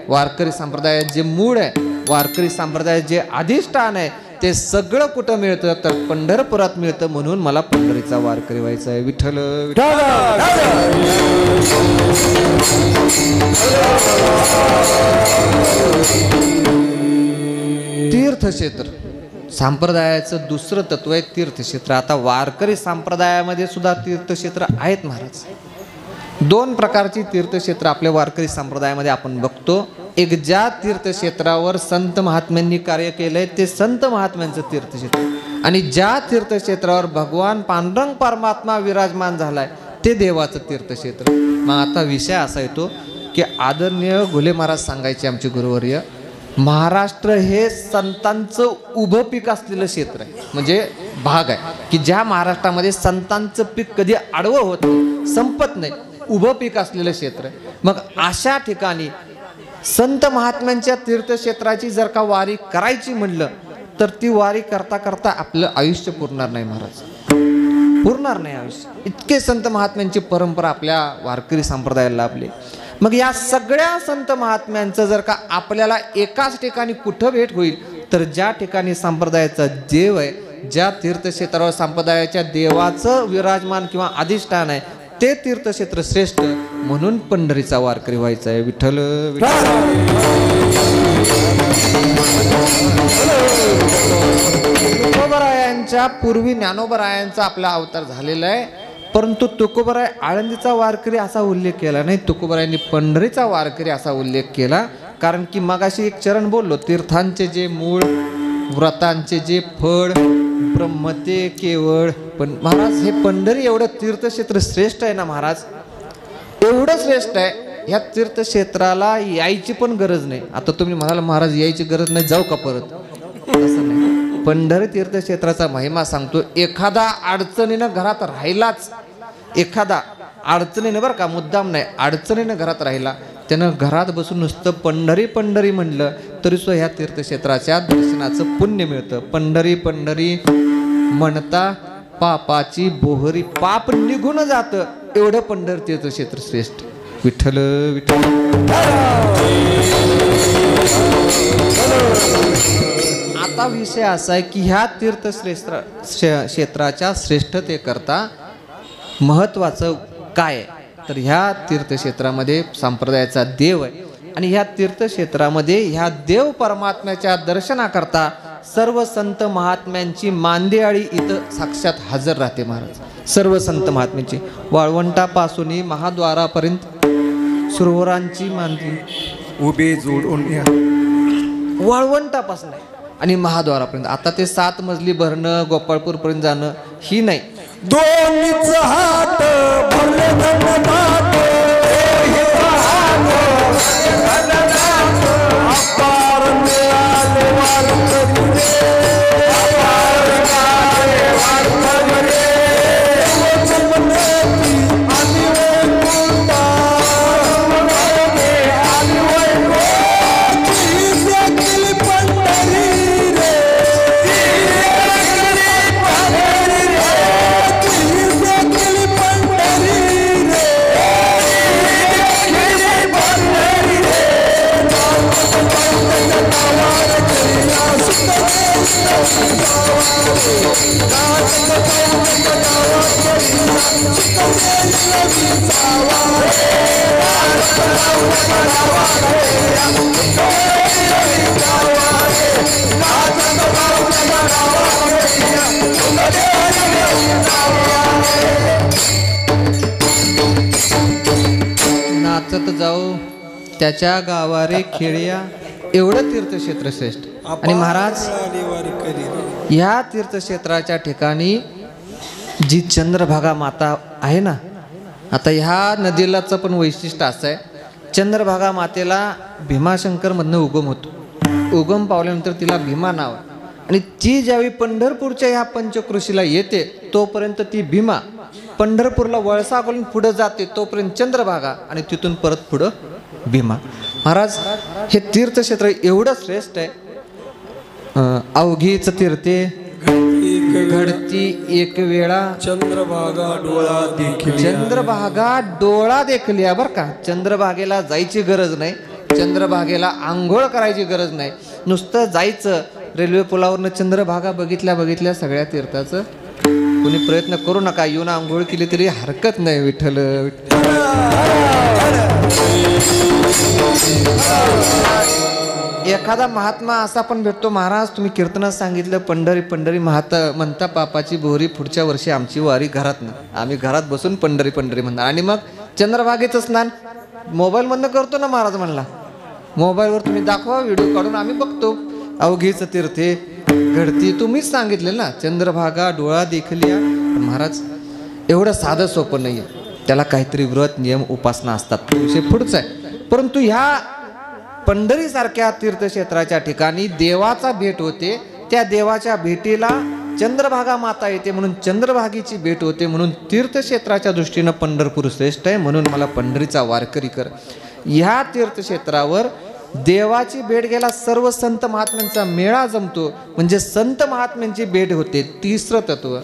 S1: वारकरी संप्रदायात जे मूळ आहे, वारकरी संप्रदायात जे अधिष्ठान आहे ते सगळं कुठं मिळतं तर पंढरपुरात मिळतं. म्हणून मला पंढरीचा वारकरी व्हायचा आहे. विठ्ठल तीर्थक्षेत्र, संप्रदायाचं दुसरं तत्व आहे तीर्थक्षेत्र. आता वारकरी संप्रदायामध्ये सुद्धा तीर्थक्षेत्र आहेत महाराज. दोन प्रकारची तीर्थक्षेत्र आपल्या वारकरी संप्रदायामध्ये आपण बघतो. एक ज्या तीर्थक्षेत्रावर संत महात्म्यांनी कार्य केलंय ते संत महात्म्यांचं तीर्थक्षेत्र, आणि ज्या तीर्थक्षेत्रावर भगवान पांडुरंग परमात्मा विराजमान झालाय ते देवाचं तीर्थक्षेत्र. मग आता विषय असा येतो की आदरणीय घुले महाराज सांगायचे आमचे गुरुवर्य, महाराष्ट्र हे संतांचं उभं पीक असलेलं क्षेत्र आहे, म्हणजे भाग आहे की ज्या महाराष्ट्रामध्ये संतांचं पीक कधी आडवं होत नाही, संपत नाही, उभं पीक असलेलं क्षेत्र आहे. मग अशा ठिकाणी संत महात्म्यांच्या तीर्थक्षेत्राची जर का वारी करायची म्हणलं तर ती वारी करता करता आपलं आयुष्य पुरणार नाही महाराज, पुरणार नाही आयुष्य. इतके संत महात्म्यांची परंपरा आपल्या वारकरी संप्रदायाला लाभली. मग या सगळ्या संत महात्म्यांचं जर का आपल्याला एकाच ठिकाणी कुठं भेट होईल तर ज्या ठिकाणी संप्रदायाचा देव आहे, ज्या तीर्थक्षेत्रावर संप्रदायाच्या देवाचं विराजमान किंवा अधिष्ठान आहे ते तीर्थक्षेत्र श्रेष्ठ, म्हणून पंढरीचा वारकरी व्हायचा आहे. विठ्ठल तुकोबरायांच्या पूर्वी ज्ञानोबरायांचा आपला अवतार झालेला आहे, परंतु तुकोबराय आळंदीचा वारकरी असा उल्लेख केला नाही. तुकोबरायांनी पंढरीचा वारकरी असा उल्लेख केला, कारण की मगाशी एक चरण बोललो, तीर्थांचे जे मूळ, व्रतांचे जे फळ, ब्रह्म ते केवळ. पण महाराज हे पंढरी एवढं तीर्थक्षेत्र श्रेष्ठ आहे ना महाराज, एवढं श्रेष्ठ आहे, ह्या तीर्थक्षेत्राला यायची पण गरज नाही. आता तुम्ही म्हणाल महाराज यायची गरज नाही, जाऊ का परत? असं नाही. पंढरी तीर्थक्षेत्राचा महिमा सांगतो. एखादा अडचणीनं घरात राहिलाच, एखादा अडचणीनं, बरं का, मुद्दाम नाही, अडचणीनं घरात राहिला, त्यानं घरात बसून नुसतं पंढरी पंढरी म्हणलं तरी सुद्धा ह्या तीर्थक्षेत्राच्या दर्शनाचं पुण्य मिळतं. पंढरी पंढरी म्हणता पापाची बोहरी, पाप निघून जातं, एवढं पंढरी तीर्थक्षेत्र श्रेष्ठ. विठ्ठल विठ्ठल. आता विषय असा आहे की ह्या तीर्थक्षेत्राच्या श्रेष्ठतेकरता महत्वाचं काय आहे, तर ह्या तीर्थक्षेत्रामध्ये संप्रदायाचा देव आहे, आणि ह्या तीर्थक्षेत्रामध्ये ह्या देव परमात्म्याच्या दर्शनाकरता सर्व संत महात्म्यांची मांदियाळी इथं साक्षात हजर राहते महाराज. सर्व संत महात्म्यांची वाळवंटापासून महाद्वारापर्यंत सुरवरांची मांदी
S2: उभे जोडून
S1: वाळवंटापासून आणि महाद्वारापर्यंत. आता ते 7 मजली भरणं, गोपाळपूरपर्यंत जाणं ही नाही.
S2: दोन्हीच हात भरले धन्यवाद, अपार मिळाले वारकरी रे, अपार मिळाले वारकरी रे, वचनमनेती आणि वैकुंठा, आणि वैकुंठ, ही देखील पंढरी रे, ही देखील पंढरी रे, ही देखील पंढरी रे, ही देखील पंढरी रे.
S1: नाचत जाऊ त्याच्या गावारे खेळ्या, एवढं तीर्थक्षेत्र श्रेष्ठ. आणि महाराज ह्या तीर्थक्षेत्राच्या ठिकाणी जी चंद्रभागा माता आहे ना, आता ह्या नदीलाचं पण वैशिष्ट्य असं आहे, चंद्रभागा मातेला भीमाशंकर मधनं उगम होतो. उगम पावल्यानंतर तिला भीमा नाव, आणि ती ज्यावेळी पंढरपूरच्या ह्या पंचकृषीला येते तोपर्यंत ती भीमा, पंढरपूरला वळसा करून पुढं जाते तोपर्यंत चंद्रभागा, आणि तिथून परत पुढं भीमा. महाराज हे तीर्थक्षेत्र एवढं श्रेष्ठ आहे. अवघीच तीर्थे घडती एक वेळा,
S2: चंद्रभागा डोळा देखील,
S1: चंद्रभागा डोळा देखल्या. बरं का, चंद्रभागेला जायची गरज नाही, चंद्रभागेला आंघोळ करायची गरज नाही, नुसतं जायचं. रेल्वे पुलावरनं चंद्रभागा बघितल्या बघितल्या सगळ्या तीर्थाचं. कोणी प्रयत्न करू नका, येऊन आंघोळ केली तरी हरकत नाही. विठ्ठल एखादा महात्मा असा पण भेटतो, महाराज तुम्ही कीर्तनात सांगितलं पंढरी पंढरी म्हणता पापाची बोहरी, पुढच्या वर्षी आमची वारी घरात ना, आम्ही घरात बसून पंढरी पंढरी म्हणणार. आणि मग चंद्रभागेचं स्नान मोबाईलमधनं करतो ना महाराज म्हणला, मोबाईलवर तुम्ही दाखवा व्हिडिओ काढून, आम्ही बघतो. अवघीच तीर्थे घडती, तुम्हीच सांगितले ना, चंद्रभागा डोळा देखल्या. महाराज एवढं साधं सोपं नाही आहे, त्याला काहीतरी व्रत नियम उपासना असतात, तो विषय पुढचा आहे. परंतु ह्या पंढरीसारख्या तीर्थक्षेत्राच्या ठिकाणी देवाचा भेट होते, त्या देवाच्या भेटीला चंद्रभागा माता येते, म्हणून चंद्रभागेची भेट होते, म्हणून तीर्थक्षेत्राच्या दृष्टीनं पंढरपूर श्रेष्ठ आहे. म्हणून मला पंढरीचा वारकरी कर. ह्या तीर्थक्षेत्रावर देवाची भेट गेला, सर्व संत महात्म्यांचा मेळा जमतो, म्हणजे संत महात्म्यांची भेट होते. तिसरं तत्व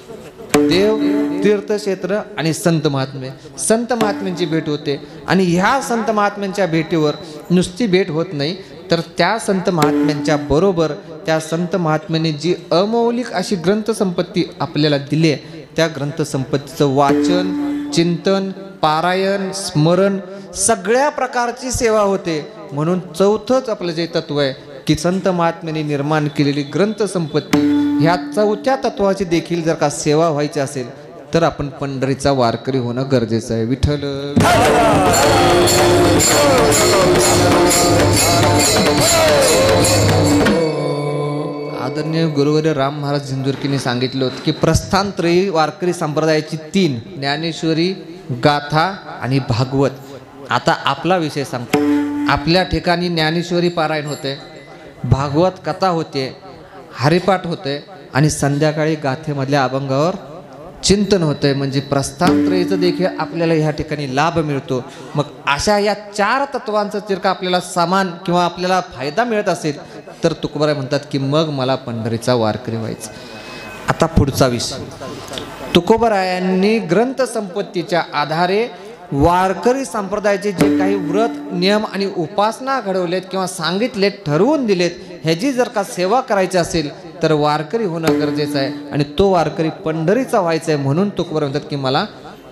S1: देव, तीर्थक्षेत्र आणि संत महात्मे. संत महात्म्यांची भेट होते, आणि ह्या संत महात्म्यांच्या भेटीवर नुसती भेट होत नाही, तर त्या संत महात्म्यांच्या बरोबर त्या संत महात्म्यांनी जी अमौलिक अशी ग्रंथसंपत्ती आपल्याला दिली आहे, त्या ग्रंथसंपत्तीचं वाचन, चिंतन, पारायण स्मरण सगळ्या प्रकारची सेवा होते. म्हणून चौथंच आपलं जे तत्व आहे की संत महात्म्यांनी निर्माण केलेली ग्रंथ संपत्ती, ह्या चौथ्या तत्वाची देखील जर का सेवा व्हायची असेल तर आपण पंढरीचा वारकरी होणं गरजेचं आहे. विठ्ठल आदरणीय गुरुवर्य राम महाराज झिंजुरकीने सांगितलं होतं की प्रस्थानत्रयी वारकरी संप्रदायाची 3 ज्ञानेश्वरी, गाथा आणि भागवत. आता आपला विषय सांगतो. आपल्या ठिकाणी ज्ञानेश्वरी पारायण होते, भागवत कथा होते, हरिपाठ होते आणि संध्याकाळी गाथेमधल्या अभंगावर चिंतन होतंय. म्हणजे प्रस्थानत्रयीचं देखील आपल्याला ह्या ठिकाणी लाभ मिळतो. मग अशा या 4 तत्वांचं जर का आपल्याला समान किंवा आपल्याला फायदा मिळत असेल तर तुकोबाराय म्हणतात की मग मला पंढरीचा वारकरी व्हायचं. आता पुढचा विषय, तुकोबारायांनी ग्रंथ संपत्तीच्या आधारे वारकरी संप्रदायाचे जे काही व्रत नियम आणि उपासना घडवलेत किंवा सांगितलेत, ठरवून दिलेत, ह्याची जर का सेवा करायची असेल तर वारकरी होणं गरजेचं आहे. आणि तो वारकरी पंढरीचा व्हायचा आहे. म्हणून तुकोबाराय म्हणतात की मला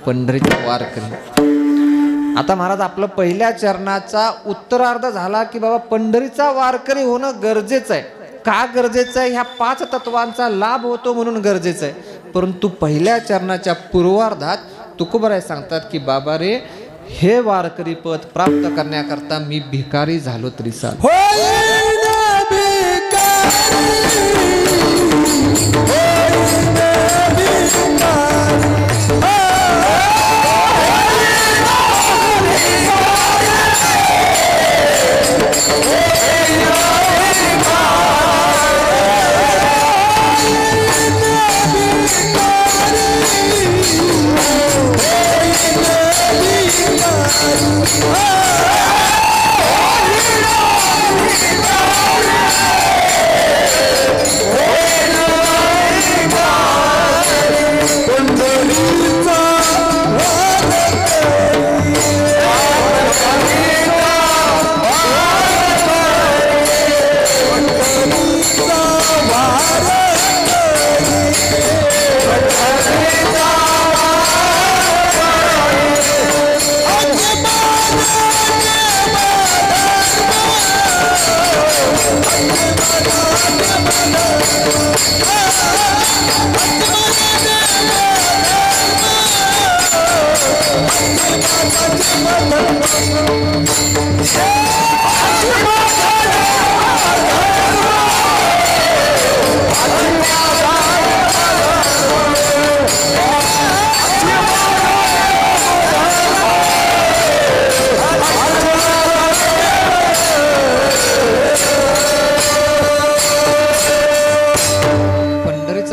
S1: पंढरीचा वारकरी. आता महाराज आपलं पहिल्या चरणाचा उत्तरार्ध झाला की बाबा पंढरीचा वारकरी होणं गरजेचं आहे. का गरजेचं आहे? ह्या 5 तत्वांचा लाभ होतो म्हणून गरजेचं आहे. परंतु पहिल्या चरणाच्या पूर्वार्धात तुकोबाराय सांगतात की बाबा रे, हे वारकरी पद प्राप्त करण्याकरता मी भिकारी झालो तरी चाल.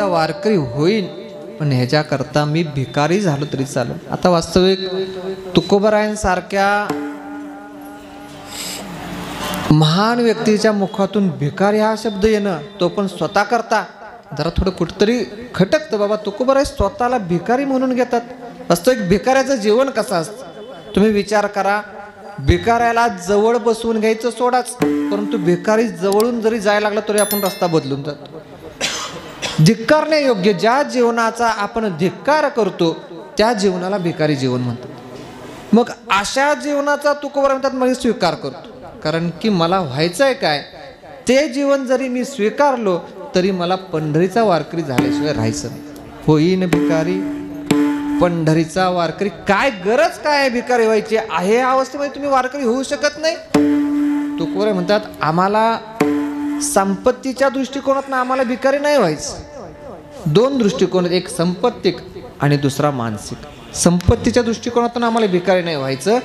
S1: वारकरी होईल पण ह्याच्याकरता मी भिकारी झालो तरी चालेल. आता वास्तविक तुकोबारायांसारख्या महान व्यक्तीच्या मुखातून भिकारी हा शब्द येणं, तो पण स्वतः करता, जरा थोडं कुठतरी खटकतं. बाबा तुकोबाराय स्वतःला भिकारी म्हणून घेतात. वास्तविक भिकाऱ्याचं जीवन कसं असतं तुम्ही विचार करा. भिकाऱ्याला जवळ बसवून घ्यायचं सोडाच, परंतु भिकारी जवळून जरी जायला लागला तरी आपण रस्ता बदलून जातो. धिक्कारणे योग्य ज्या जीवनाचा आपण धिक्कार करतो त्या जीवनाला भिकारी जीवन म्हणतात. मग अशा जीवनाचा तुकोबाराय म्हणतात मी स्वीकार करतो. कारण की मला व्हायचं आहे काय, ते जीवन जरी मी स्वीकारलो तरी मला पंढरीचा वारकरी झाल्याशिवाय राहायचं नाही. होईन भिकारी पंढरीचा वारकरी. काय गरज काय आहे भिकारी व्हायची? आहे या अवस्थेमध्ये तुम्ही वारकरी होऊ शकत नाही. तुकोबाराय म्हणतात आम्हाला संपत्तीच्या दृष्टिकोनातून आम्हाला भिकारी नाही व्हायचं. 2 दृष्टिकोन, एक संपत्तिक आणि दुसरा मानसिक. संपत्तीच्या दृष्टिकोनातून आम्हाला भिकारी नाही व्हायचं,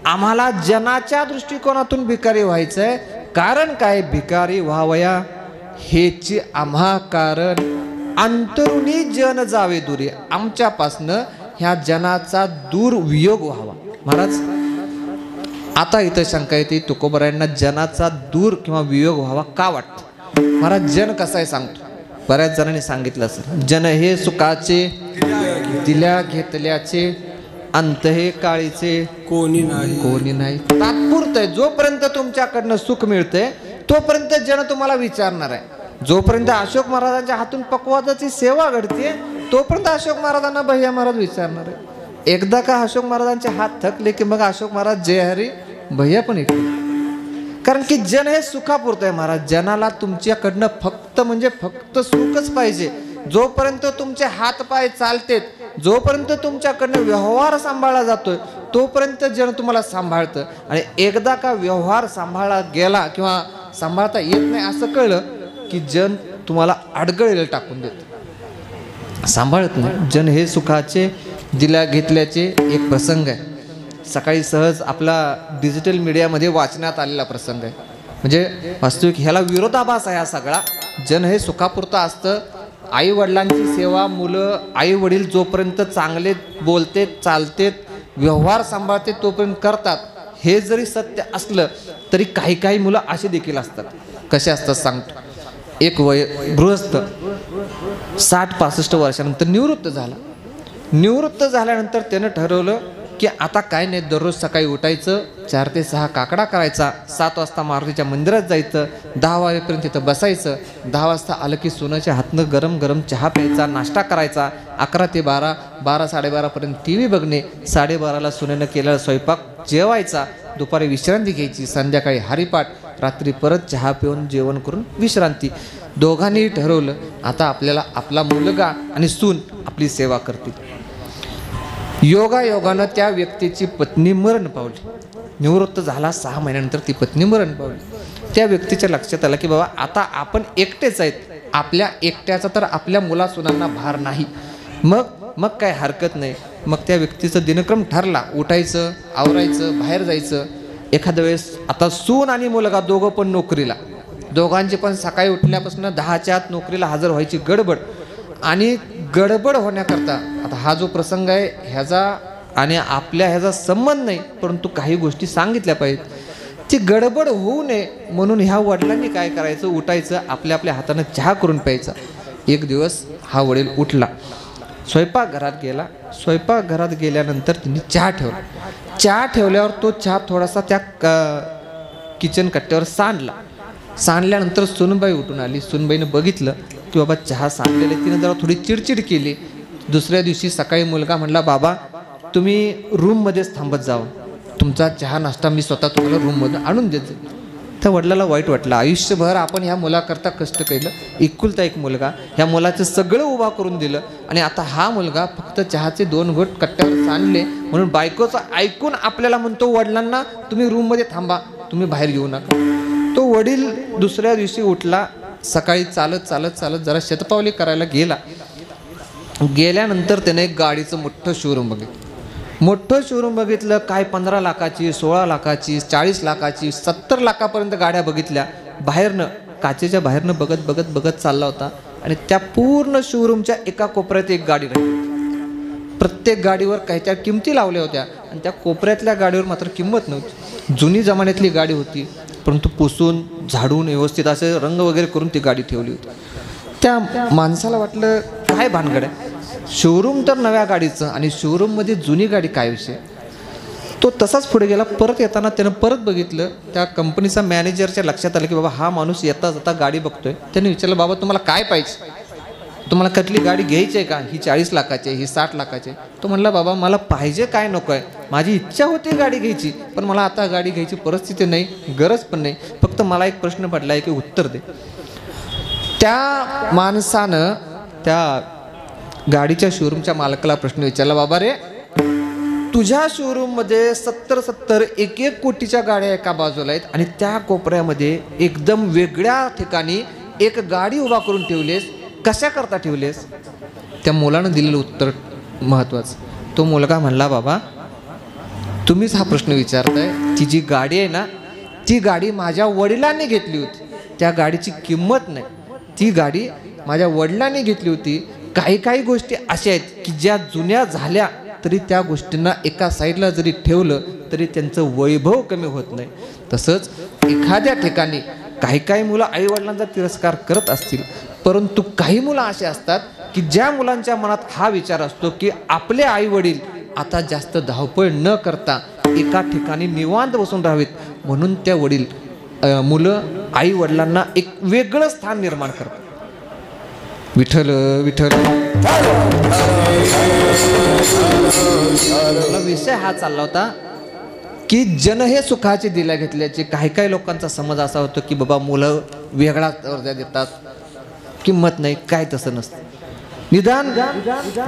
S1: आम्हाला जनाच्या दृष्टिकोनातून भिकारी व्हायचंय. कारण काय? भिकारी व्हावया हेची आम्हा कारण, अंतरुणी जन जावे दुरी. आमच्यापासनं ह्या जनाचा दूर वियोग व्हावा. महाराज आता इथं शंका येते, तुकोबारायांना जनाचा दूर किंवा वियोग व्हावा का वाटतं? महाराज जन कसा आहे सांगतो. बऱ्याच जणांनी सांगितलं असेल, जन हे सुखाचे दिल्या घेतल्याचे, अंत हे काळीचे कोणी नाही. तात्पुरतं आहे. जोपर्यंत तुमच्याकडनं सुख मिळतंय तोपर्यंत जन तुम्हाला विचारणार आहे. जोपर्यंत अशोक महाराजांच्या हातून पक्वादाची सेवा घडते तोपर्यंत अशोक महाराजांना भैया महाराज विचारणार आहे. एकदा का अशोक महाराजांचे हात थकले की मग अशोक महाराज जय हरी भैया पण येतो. कारण की जन हे सुखापुरतं आहे महाराज. जनाला तुमच्याकडनं फक्त म्हणजे फक्त सुखच पाहिजे. जोपर्यंत तुमचे हात पाय चालतेत, जोपर्यंत तुमच्याकडनं व्यवहार सांभाळला जातोय, तोपर्यंत जन तुम्हाला सांभाळतं. आणि एकदा का व्यवहार सांभाळला गेला किंवा सांभाळता येत नाही असं कळलं की जन तुम्हाला अडगळीला टाकून देतं, सांभाळत नाही. जन हे सुखाचे दिल्या घेतल्याचे एक प्रसंग आहे. सकाळी सहज आपला डिजिटल मीडियामध्ये वाचण्यात आलेला प्रसंग आहे. म्हणजे वास्तविक ह्याला विरोधाभास आहे हा सगळा. जन हे सुखापुरतं असतं. आई वडिलांची सेवा मुलं, आई वडील जोपर्यंत चांगले बोलतेत, चालतेत, व्यवहार सांभाळते तोपर्यंत करतात. हे जरी सत्य असलं तरी काही काही मुलं असे देखील असतात. कसे असतात सांगतो. एक गृहस्थ 60-65 वर्षानंतर निवृत्त झाला. निवृत्त झाल्यानंतर त्यानं ठरवलं की आता काय नाही, दररोज सकाळी उठायचं, 4 ते 6 काकडा करायचा, 7 वाजता मारुतीच्या मंदिरात जायचं, 10 वाजेपर्यंत तिथं बसायचं, 10 वाजता आलं की सोनाच्या हातनं गरम गरम चहा प्यायचा, नाश्ता करायचा, 11 ते 12, 12-12:30पर्यंत टी व्ही बघणे, 12:30ला सुनेनं केलेला स्वयंपाक जेवायचा, दुपारी विश्रांती घ्यायची, संध्याकाळी हरिपाठ, रात्री परत चहा पिऊन जेवण करून विश्रांती. दोघांनीही ठरवलं आता आपल्याला आपला मुलगा आणि सून आपली सेवा करतील. योगायोगानं त्या व्यक्तीची पत्नी मरण पावली. निवृत्त झाला 6 महिन्यानंतर ती पत्नी मरण पावली. त्या व्यक्तीच्या लक्षात आलं की बाबा आता आपण एकटेच आहेत, आपल्या एकट्याचा तर आपल्या मुलासुनांना भार नाही. मग काय हरकत नाही. मग त्या व्यक्तीचं दिनक्रम ठरला, उठायचं, आवरायचं, बाहेर जायचं. एखाद्या वेळेस आता सून आणि मुलगा दोघं पण नोकरीला, दोघांची पण सकाळी उठल्यापासून 10च्या आत नोकरीला हजर व्हायची गडबड. आणि गडबड होण्याकरता आता हा जो प्रसंग आहे ह्याचा आणि आपल्या ह्याचा संबंध नाही, परंतु काही गोष्टी सांगितल्या पाहिजेत. ती गडबड होऊ नये म्हणून ह्या वडिलांनी काय करायचं, उठायचं, आपल्या आपल्या हातानं चहा करून प्यायचा. एक दिवस हा वडील उठला, स्वयंपाकघरात गेला. स्वयंपाकघरात गेल्यानंतर त्यांनी चहा ठेवला. चहा ठेवल्यावर तो चहा थोडासा त्या किचन कट्ट्यावर सांडला. सांडल्यानंतर सुनबाई उठून आली. सुनबाईनं बघितलं की बाबा चहा सांडलेले. तिने जरा थोडी चिडचिड केली. दुसऱ्या दिवशी सकाळी मुलगा म्हणला, बाबा तुम्ही रूममध्येच थांबत जावं, तुमचा चहा नाश्ता मी स्वतः तुम्हाला रूममधून आणून देते. त्या वडिलाला वाईट वाटलं. आयुष्यभर आपण ह्या मुलाकरता कष्ट केलं, एकुलता एक मुलगा, ह्या मुलाचं सगळं उभा करून दिलं आणि आता हा मुलगा फक्त चहाचे 2 घोट कट्ट्यावर सांडले म्हणून बायकोचं ऐकून आपल्याला म्हणतो वडिलांना तुम्ही रूममध्ये थांबा, तुम्ही बाहेर येऊ नका. तो वडील दुसऱ्या दिवशी उठला, सकाळी चालत चालत चालत जरा शतपावली करायला गेला. गेल्यानंतर त्याने एक गाडीचं मोठं शोरूम बघितलं. मोठं शोरूम बघितलं. काय 15 लाखाची, 16 लाखाची, 40 लाखाची, 70 लाखापर्यंत गाड्या बघितल्या. बाहेरनं काचेच्या बाहेरनं बघत बघत बघत चालला होता आणि त्या पूर्ण शोरूमच्या एका कोपऱ्यात एक गाडी राहिली. प्रत्येक गाडीवर काही त्या किमती लावल्या होत्या आणि त्या कोपऱ्यातल्या गाडीवर मात्र किंमत नव्हती. जुनी जमान्यातली गाडी होती, परंतु पुसून झाडून व्यवस्थित असे रंग वगैरे करून ती गाडी ठेवली होती. त्या माणसाला वाटलं काय भानगड आहे, शोरूम तर नव्या गाडीचं आणि शोरूममध्ये जुनी गाडी, काय विषय. तो तसाच पुढे गेला. परत येताना त्यानं परत बघितलं. त्या कंपनीचा मॅनेजरच्या लक्षात आलं की बाबा हा माणूस येता जाता गाडी बघतोय. त्याने विचारलं, बाबा तुम्हाला काय पाहिजे, तुम्हाला कुठली गाडी घ्यायची आहे का, ही 40 लाखाची आहे, ही 60 लाखाची आहे. तो म्हणला, बाबा मला पाहिजे काय नको आहे, माझी इच्छा होती गाडी घ्यायची, पण मला आता गाडी घ्यायची परिस्थिती नाही, गरज पण नाही, फक्त मला एक प्रश्न पडला आहे की उत्तर दे. त्या माणसानं त्या गाडीच्या शोरूमच्या मालकाला प्रश्न विचारला, बाबा रे तुझ्या शोरूममध्ये 70 1 कोटीच्या गाड्या एका बाजूला आहेत आणि त्या कोपऱ्यामध्ये एकदम वेगळ्या ठिकाणी एक गाडी उभा करून ठेवलीस, कशा करता ठेवलीस. त्या मुलानं दिलेलं उत्तर महत्त्वाचं. तो मुलगा म्हणला, बाबा तुम्हीच हा प्रश्न विचारताय, ती जी गाडी आहे ना, ती गाडी माझ्या वडिलांनी घेतली होती, त्या गाडीची किंमत नाही, ती गाडी माझ्या वडिलांनी घेतली होती. काही गोष्टी अशा आहेत की ज्या जुन्या झाल्या तरी त्या गोष्टींना एका साईडला जरी ठेवलं तरी त्यांचं वैभव कमी होत नाही. तसंच एखाद्या ठिकाणी काही मुलं आईवडिलांचा तिरस्कार करत असतील, परंतु काही मुलं असे असतात की ज्या मुलांच्या मनात हा विचार असतो की आपले आईवडील आता जास्त धावपळ न करता एका ठिकाणी निवांत बसून राहावेत, म्हणून त्या मुलं आईवडिलांना एक वेगळं स्थान निर्माण करतात. विठ्ठल विठ्ठल. आपला विषय हा चालला होता की जन हे सुखाचे दिल्या घेतल्याचे. काही काही लोकांचा समज असा होतो की बाबा मुलं वेगळा दर्जा देतात, किंमत नाही. काय तसं नसतं. निदान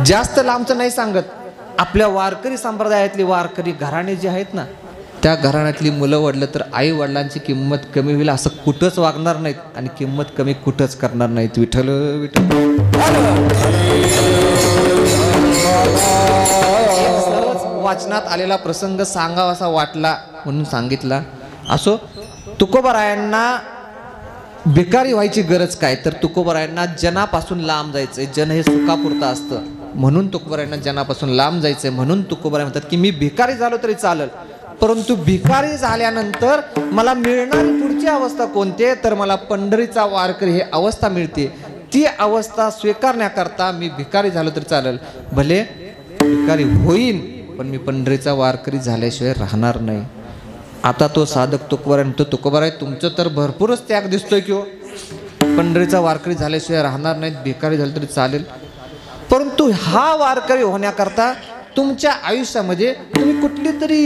S1: जास्त लांबचं नाही सांगत, आपल्या वारकरी संप्रदायातली वारकरी घराणे जे आहेत ना, त्या घराण्यातली मुलं वडलं तर आई वडिलांची किंमत कमी होईल असं कुठंच वागणार नाहीत आणि किंमत कमी कुठंच करणार नाहीत. विठ्ठल विठ्ठल. वाचनात आलेला प्रसंग सांगावासा वाटला म्हणून सांगितला. असो, तुकोबारायांना भिकारी व्हायची गरज काय, तर तुकोबारायांना जनापासून लांब जायचंय. जन हे सुखापुरतं असतं म्हणून तुकोबारायांना जनापासून लांब जायचंय. म्हणून तुकोबाराय म्हणतात की मी भिकारी झालो तरी चालेल, परंतु भिकारी झाल्यानंतर मला मिळणारी पुढची अवस्था कोणती, तर मला पंढरीचा वारकरी ही अवस्था मिळते. ती अवस्था स्वीकारण्याकरता मी भिकारी झालो तरी चालेल, भले भिकारी होईन पण मी पंढरीचा वारकरी झाल्याशिवाय राहणार नाही. आता तो साधक तुकोबाराय म्हणतो, तुकोबाराय तुमचं तर भरपूरच त्याग दिसतोय की हो, पंढरीचा वारकरी झाल्याशिवाय राहणार नाहीत, भिकारी झालं तरी चालेल, परंतु हा वारकरी होण्याकरता तुमच्या आयुष्यामध्ये तुम्ही कुठली तरी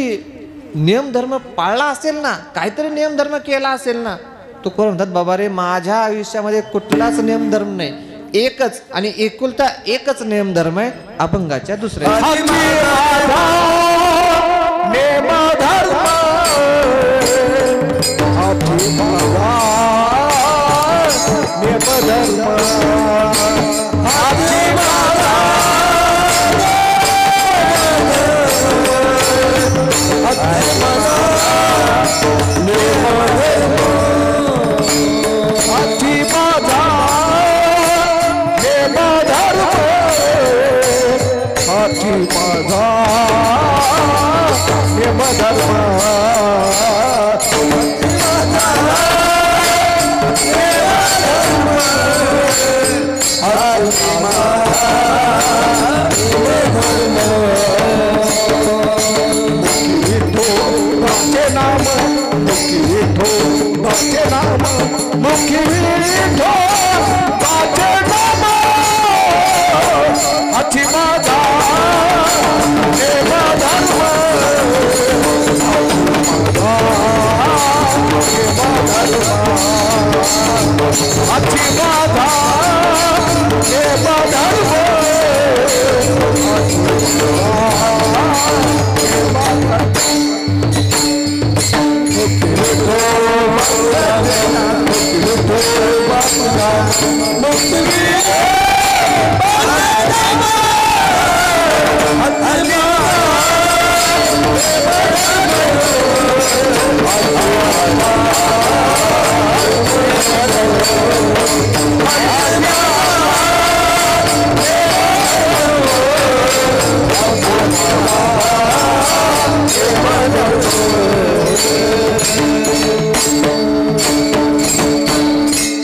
S1: नियमधर्म पाळला असेल ना, काहीतरी नियमधर्म केला असेल ना. तुकोबाराय म्हणतात, बाबा रे माझ्या आयुष्यामध्ये कुठलाच नियमधर्म नाही, एकच आणि एकुलता एकच नियमधर्म आहे, अभंगाच्या दुसऱ्या.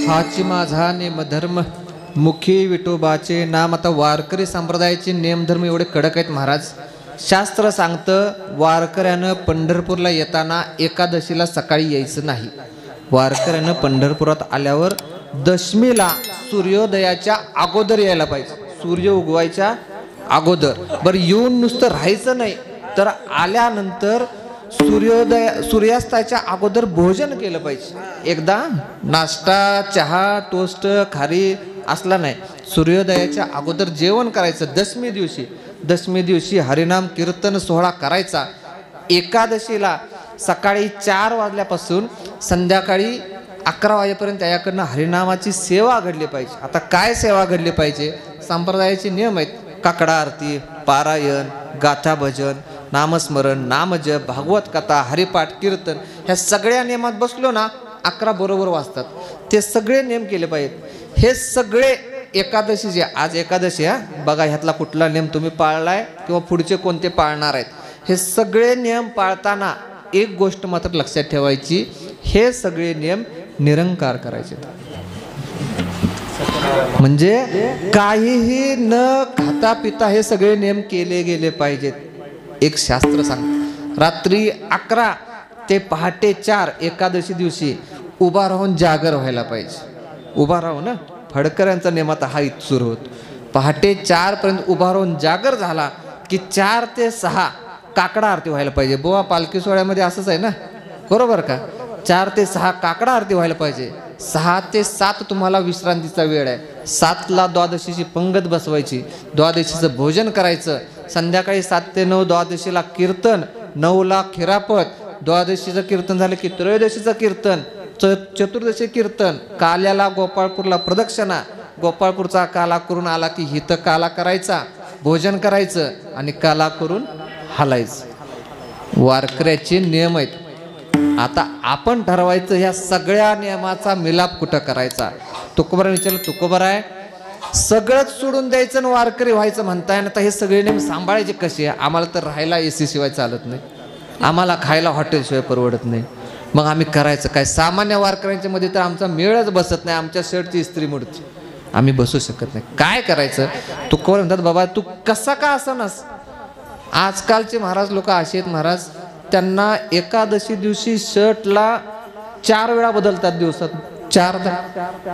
S1: हाची माझा नेमधर्म मुखी विठोबाचे नाम. आता वारकरी संप्रदायाचे नेमधर्म एवढे कडक आहेत महाराज. शास्त्र सांगतं वारकऱ्यानं पंढरपूरला येताना एकादशीला सकाळी यायचं नाही. वारकऱ्यानं पंढरपुरात आल्यावर दशमीला सूर्योदयाच्या अगोदर यायला पाहिजे, सूर्य उगवायच्या अगोदर. बरं, येऊन नुसतं राहायचं नाही, तर आल्यानंतर सूर्यास्ताच्या अगोदर भोजन केलं पाहिजे. एकदा नाश्ता चहा टोस्ट खारी असला नाही, सूर्योदयाच्या अगोदर जेवण करायचं. दशमी दिवशी हरिनाम कीर्तन सोहळा करायचा. एकादशीला सकाळी 4 वाजल्यापासून संध्याकाळी 11 वाजेपर्यंत त्याच्याकडनं हरिनामाची सेवा घडली पाहिजे. आता काय सेवा घडली पाहिजे, संप्रदायाचे नियम आहेत. काकडा आरती, पारायण, गाथा भजन, नामस्मरण, नामजप, भागवत कथा, हरिपाठ, कीर्तन, ह्या सगळ्या नियमात बसलो ना 11 बरोबर वाजतात. ते सगळे नियम केले पाहिजेत. हे सगळे एकादशीचे, आज एकादशी आहे बघा, ह्यातला कुठला नियम तुम्ही पाळलाय किंवा पुढचे कोणते पाळणार आहेत, हे सगळे नियम पाळताना एक गोष्ट मात्र लक्षात ठेवायची, हे सगळे नियम निरंकार करायचे. म्हणजे काहीही न खाता पिता हे सगळे नियम केले गेले पाहिजेत. एक शास्त्र सांगतं रात्री 11 ते पहाटे 4 एकादशी दिवशी उभा राहून जागर व्हायला पाहिजे. उभा राहू ना, फडकऱ्यांचा नियम आता हा इथं सुरू होतो. पहाटे 4 पर्यंत उभा राहून जागर झाला की 4 ते 6 काकडा आरती व्हायला पाहिजे. बुवा पालखी सोहळ्यामध्ये असंच आहे ना, बरोबर का? 4 ते 6 काकडा आरती व्हायला पाहिजे. 6 ते 7 तुम्हाला विश्रांतीचा वेळ आहे. 7ला द्वादशीची पंगत बसवायची, द्वादशीचं भोजन करायचं. संध्याकाळी 7 ते 9 द्वादशीला कीर्तन, 9ला खिरापत, द्वादशीचं कीर्तन झालं की त्रयोदशीचं कीर्तन, चतुर्दशी कीर्तन, काल्याला गोपाळपूरला प्रदक्षिणा, गोपाळपूरचा काला करून आला की हिथं काला करायचा, भोजन करायचं आणि काला करून हालायचं. वारकऱ्याचे नियम आहेत. आता आपण ठरवायचं ह्या सगळ्या नियमाचा मिलाप कुठं करायचा. तुकोबाराने विचारलं, तुकोबाराय सगळंच सोडून द्यायचं आणि वारकरी व्हायचं म्हणताय ना, तर हे सगळे नियम सांभाळायचे कसे? आम्हाला तर राहायला AC शिवाय चालत नाही, आम्हाला खायला हॉटेलशिवाय परवडत नाही, मग आम्ही करायचं काय? सामान्य वारकऱ्यांच्या मध्ये तर आमचा मेळच बसत नाही, आमच्या शर्टची इस्त्री मोडते, आम्ही बसू शकत नाही, काय करायचं? तुकोबार म्हणतात, बाबा तू कसा का असनास. आजकालचे महाराज लोक असे आहेत महाराज, त्यांना एकादशी दिवशी शर्टला 4 वेळा बदलतात दिवसात, 4दा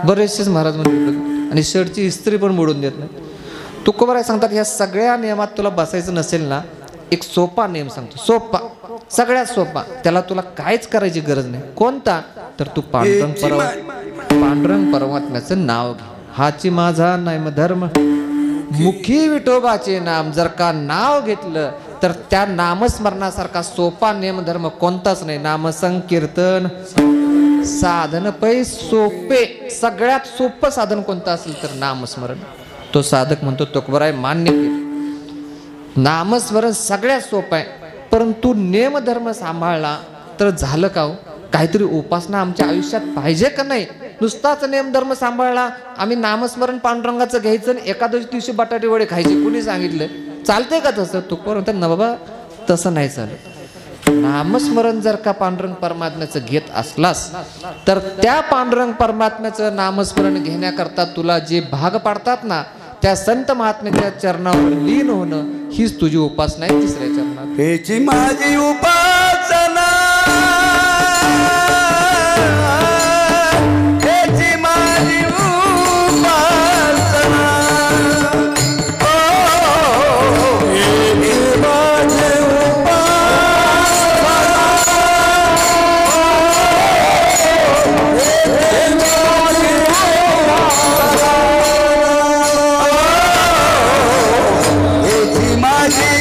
S1: बरेचसेच महाराज म्हणतात, आणि शर्टची इस्त्री पण मोडून देत नाही. तुकोबार सांगतात, ह्या सगळ्या नियमात तुला बसायचं नसेल ना, एक सोपा नियम सांगतो, सोपा, सगळ्यात सोपा, त्याला तुला काहीच करायची गरज नाही. कोणता? तर तू पांडुरंग परमात्म्याचं नाव घे. हाची माझा नामधर्म, मुखी विठोबाचे नाम. जर का नाव घेतलं तर त्या नामस्मरणासारखा सोपा नियमधर्म कोणताच नाही. नामसंकीर्तन साधन पै सोपे, सगळ्यात सोपं साधन कोणतं असेल तर नामस्मरण. तो साधक म्हणतो, तुकोबाराय मान्य केलं, नामस्मरण सगळ्यात सोपं आहे, परंतु नियमधर्म सांभाळला तर झालं का हो? काहीतरी उपासना आमच्या आयुष्यात पाहिजे का नाही? नुसताच नियमधर्म सांभाळला, आम्ही नामस्मरण पांडुरंगाचं घ्यायचं आणि एकादशी दिवशी बटाटे वडे खायचे, कुणी सांगितलं? चालतंय का तसं? तुकोबार म्हणतात, ना बाबा तसं नाही चालत. नामस्मरण जर का पांडुरंग परमात्म्याचं घेत असलास तर त्या पांडुरंग परमात्म्याचं नामस्मरण घेण्याकरता तुला जे भाग पाडतात ना, त्या संत महात्म्याच्या चरणावर लीन होणं हीच तुझी उपासना आहे. 3ऱ्या चरणात
S2: हेची माझी उपासना, हेची माझी उपासना, हेची माझी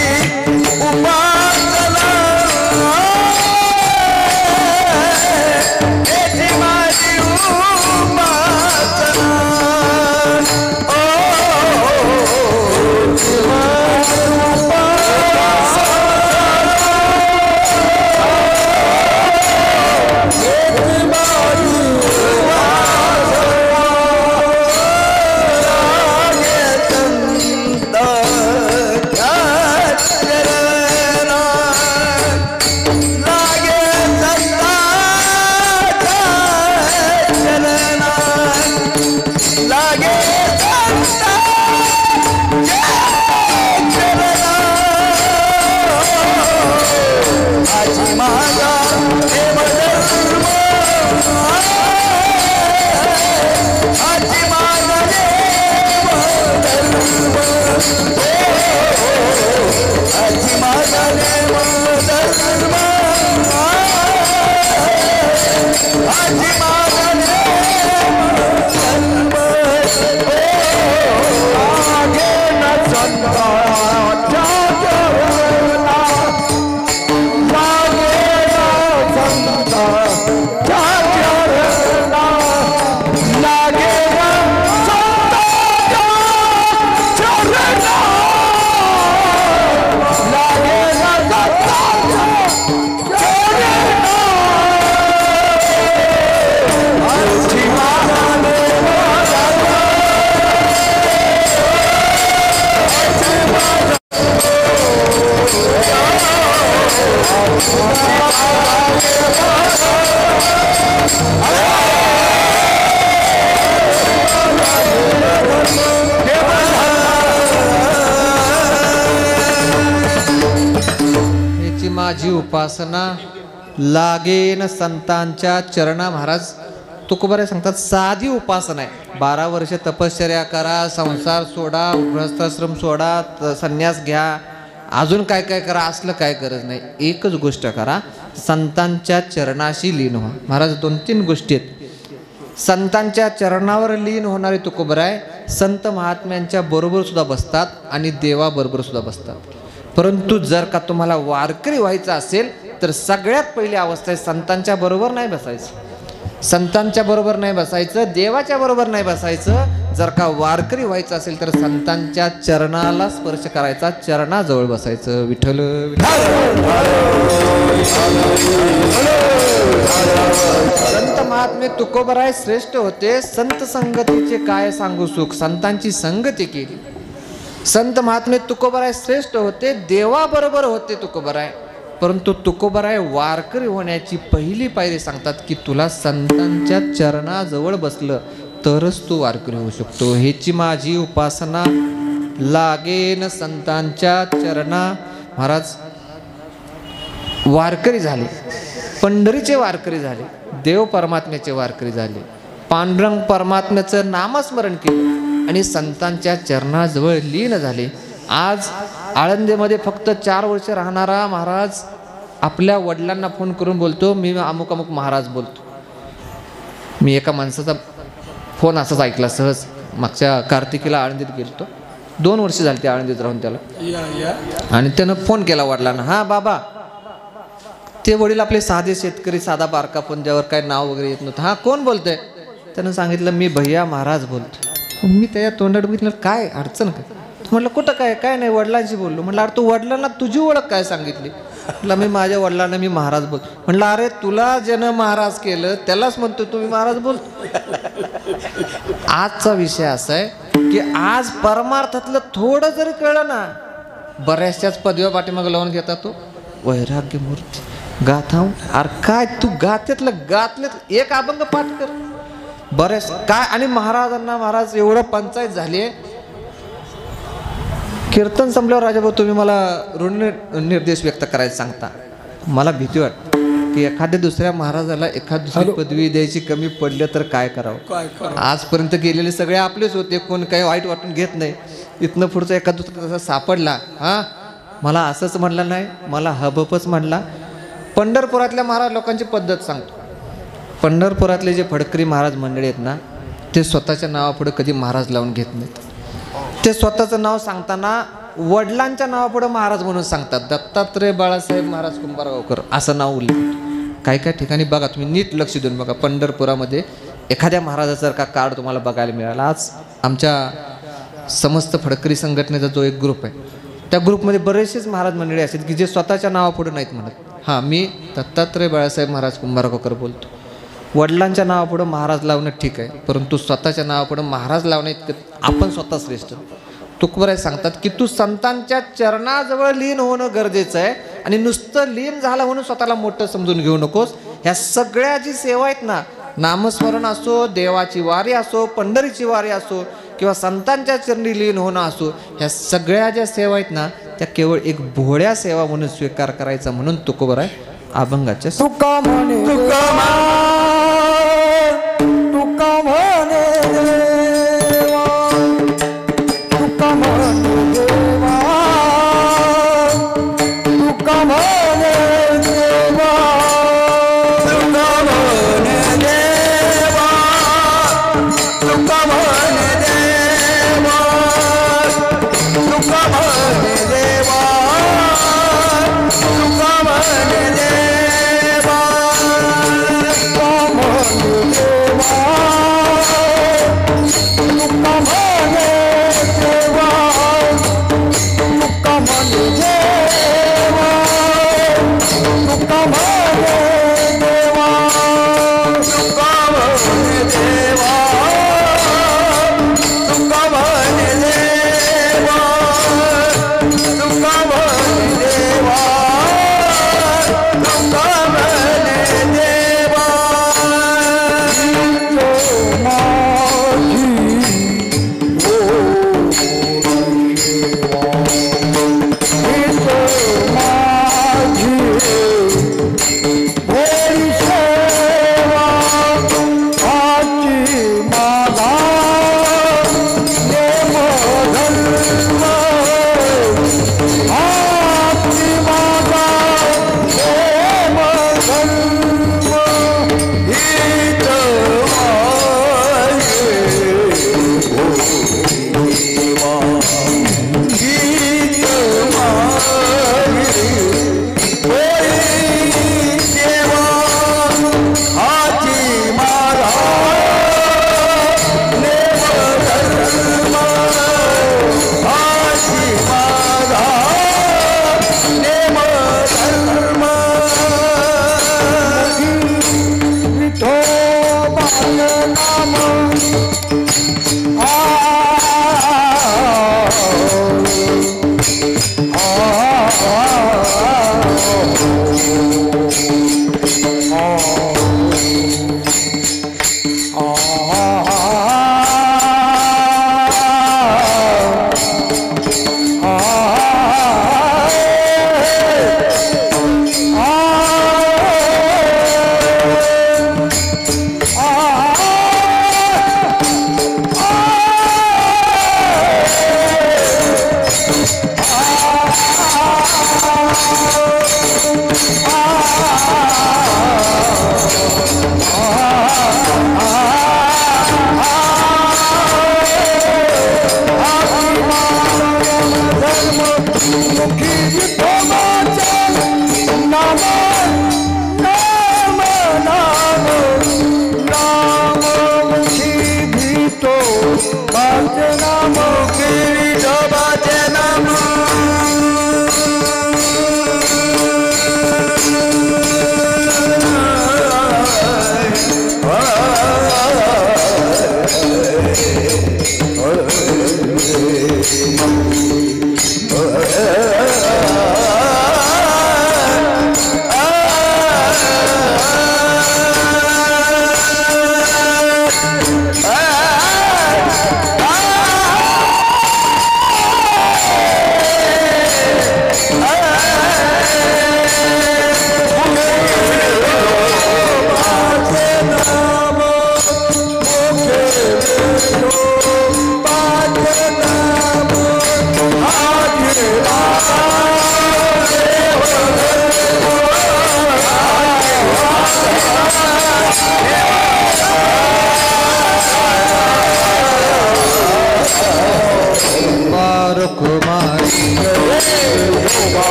S1: माझी उपासना लागेन संतांच्या चरणा. महाराज तुकोबाराय सांगतात साधी उपासना आहे. 12 वर्ष तपश्चर्या करा, संसार सोडा, गृहस्थाश्रम सोडा, संन्यास घ्या, अजून काय काय करा, असलं काय गरज नाही. एकच गोष्ट करा, संतांच्या चरणाशी लीन व्हा. महाराज 2-3 गोष्टी आहेत. संतांच्या चरणावर लीन होणारे तुकोबाराय संत महात्म्यांच्या बरोबर सुद्धा बसतात आणि देवाबरोबर सुद्धा बसतात. परंतु जर का तुम्हाला वारकरी व्हायचं असेल तर सगळ्यात पहिली अवस्था आहे संतांच्या बरोबर नाही बसायचं. संतांच्या बरोबर नाही बसायचं, देवाच्या बरोबर नाही बसायचं. जर का वारकरी व्हायचं असेल तर संतांच्या चरणाला स्पर्श करायचा, चरणाजवळ बसायचं. विठ्ठल संत महात्मे तुकोबाराय श्रेष्ठ होते. संत संगतीचे काय सांगू सुख, संतांची संगती केली. संत महात्मे तुकोबाराय श्रेष्ठ होते, देवाबरोबर होते तुकोबाराय. परंतु तुकोबाराय वारकरी होण्याची पहिली पायरी सांगतात की तुला संतांच्या चरणाजवळ बसलं तरच तू वारकरी होऊ शकतो. हेची माझी उपासना लागेन संतांच्या चरणा. महाराज वारकरी झाले, पंढरीचे वारकरी झाले, देव परमात्म्याचे वारकरी झाले, पांडुरंग परमात्म्याचं नामस्मरण केलं आणि संतांच्या चरणाजवळ लीन झाले. आज आळंदीमध्ये फक्त 4 वर्ष राहणारा महाराज आपल्या वडिलांना फोन करून बोलतो, मी अमुक अमुक महाराज बोलतो. मी एका माणसाचा फोन असाच ऐकला सहज. मागच्या कार्तिकीला आळंदीत गेलतो, 2 वर्ष झाली ते आळंदीत राहून त्याला. आणि त्यानं फोन केला वडिलांना, हा बाबा. ते वडील आपले साधे शेतकरी, साधा बारका फोन, ज्यावर काय नाव वगैरे येत नव्हतं. हा कोण बोलतंय? त्यानं सांगितलं मी भैया महाराज बोलतो. मी त्याच्या तोंडात बघितलं, काय अडचण काय? म्हटलं कुठं काय नाही, वडिलांशी बोललो. म्हटलं अरे तू वडिलांना तुझी ओळख काय सांगितली? म्हटलं मी माझ्या वडिलांना मी महाराज बोलतो. म्हटलं अरे तुला ज्यानं महाराज केलं त्यालाच म्हणतो तुम्ही महाराज बोलतो. आजचा विषय असा आहे की आज परमार्थातलं थोडं जरी कळलं ना, बऱ्याचशाच पदव्या पाठीमागं लावून घेता. तो वैराग्य मूर्ती गाथा. अरे काय तू गातले एक अभंग पाठ कर बरेच काय. आणि महाराजांना महाराज एवढं पंचायत झाली. कीर्तन संपल्यावर राजाभाऊ तुम्ही मला ऋण निर्देश व्यक्त करायला सांगता. मला भीती वाटते की एखाद्या दुसऱ्या महाराजाला एखादी दुसरी पदवी द्यायची कमी पडलं तर काय करावं. आजपर्यंत गेलेले सगळे आपलेच होते, कोण काही वाईट वाटून घेत नाही. इथनं पुढचा एखाद दुसरा तसा सापडला, हा मला असंच म्हणलं नाही, मला हबपच म्हणला. पंढरपुरातल्या महाराज लोकांची पद्धत सांगतो. पंढरपुरातले जे फडकरी महाराज मंडळी आहेत ना, ते स्वतःच्या नावापुढे कधी महाराज लावून घेत नाहीत. ते स्वतःचं नाव सांगताना वडिलांच्या नावापुढे महाराज म्हणून सांगतात. दत्तात्रय बाळासाहेब महाराज कुंभारगावकर असं नाव उल्लेख. काही काही ठिकाणी बघा, तुम्ही नीट लक्ष देऊन बघा, पंढरपुरामध्ये एखाद्या महाराजाचं का कार्ड तुम्हाला बघायला मिळालं. आज आमच्या समस्त फडकरी संघटनेचा जो एक ग्रुप आहे, त्या ग्रुपमध्ये बरेचसेच महाराज मंडळी आहेत की जे स्वतःच्या नावापुढे नाहीत म्हणत. हां, मी दत्तात्रय बाळासाहेब महाराज कुंभारगावकर बोलतो. वडिलांच्या नावापुढं महाराज लावणं ठीक आहे, परंतु स्वतःच्या नावापुढं महाराज लावणं इतकं आपण स्वतः श्रेष्ठ. तुकोबाराय सांगतात की तू संतांच्या चरणाजवळ लीन होणं गरजेचं आहे. आणि नुसतं लीन झालं म्हणून स्वतःला मोठं समजून घेऊ नकोस. ह्या सगळ्या जी सेवा आहेत ना, नामस्मरण असो, देवाची वारी असो, पंढरीची वारी असो किंवा संतांच्या चरणी लीन होणं असो, ह्या सगळ्या ज्या सेवा आहेत ना, त्या केवळ एक भोळ्या सेवा म्हणून स्वीकार करायचा. म्हणून तुकोबाराय अभंगाच्या
S2: तुका म्हणे देवा, तुका म्हणे देवा, तुका म्हणे देवा, तुका म्हणे देवा, तुका म्हणे देवा, तुका म्हणे देवा, तुका म्हणे देवा,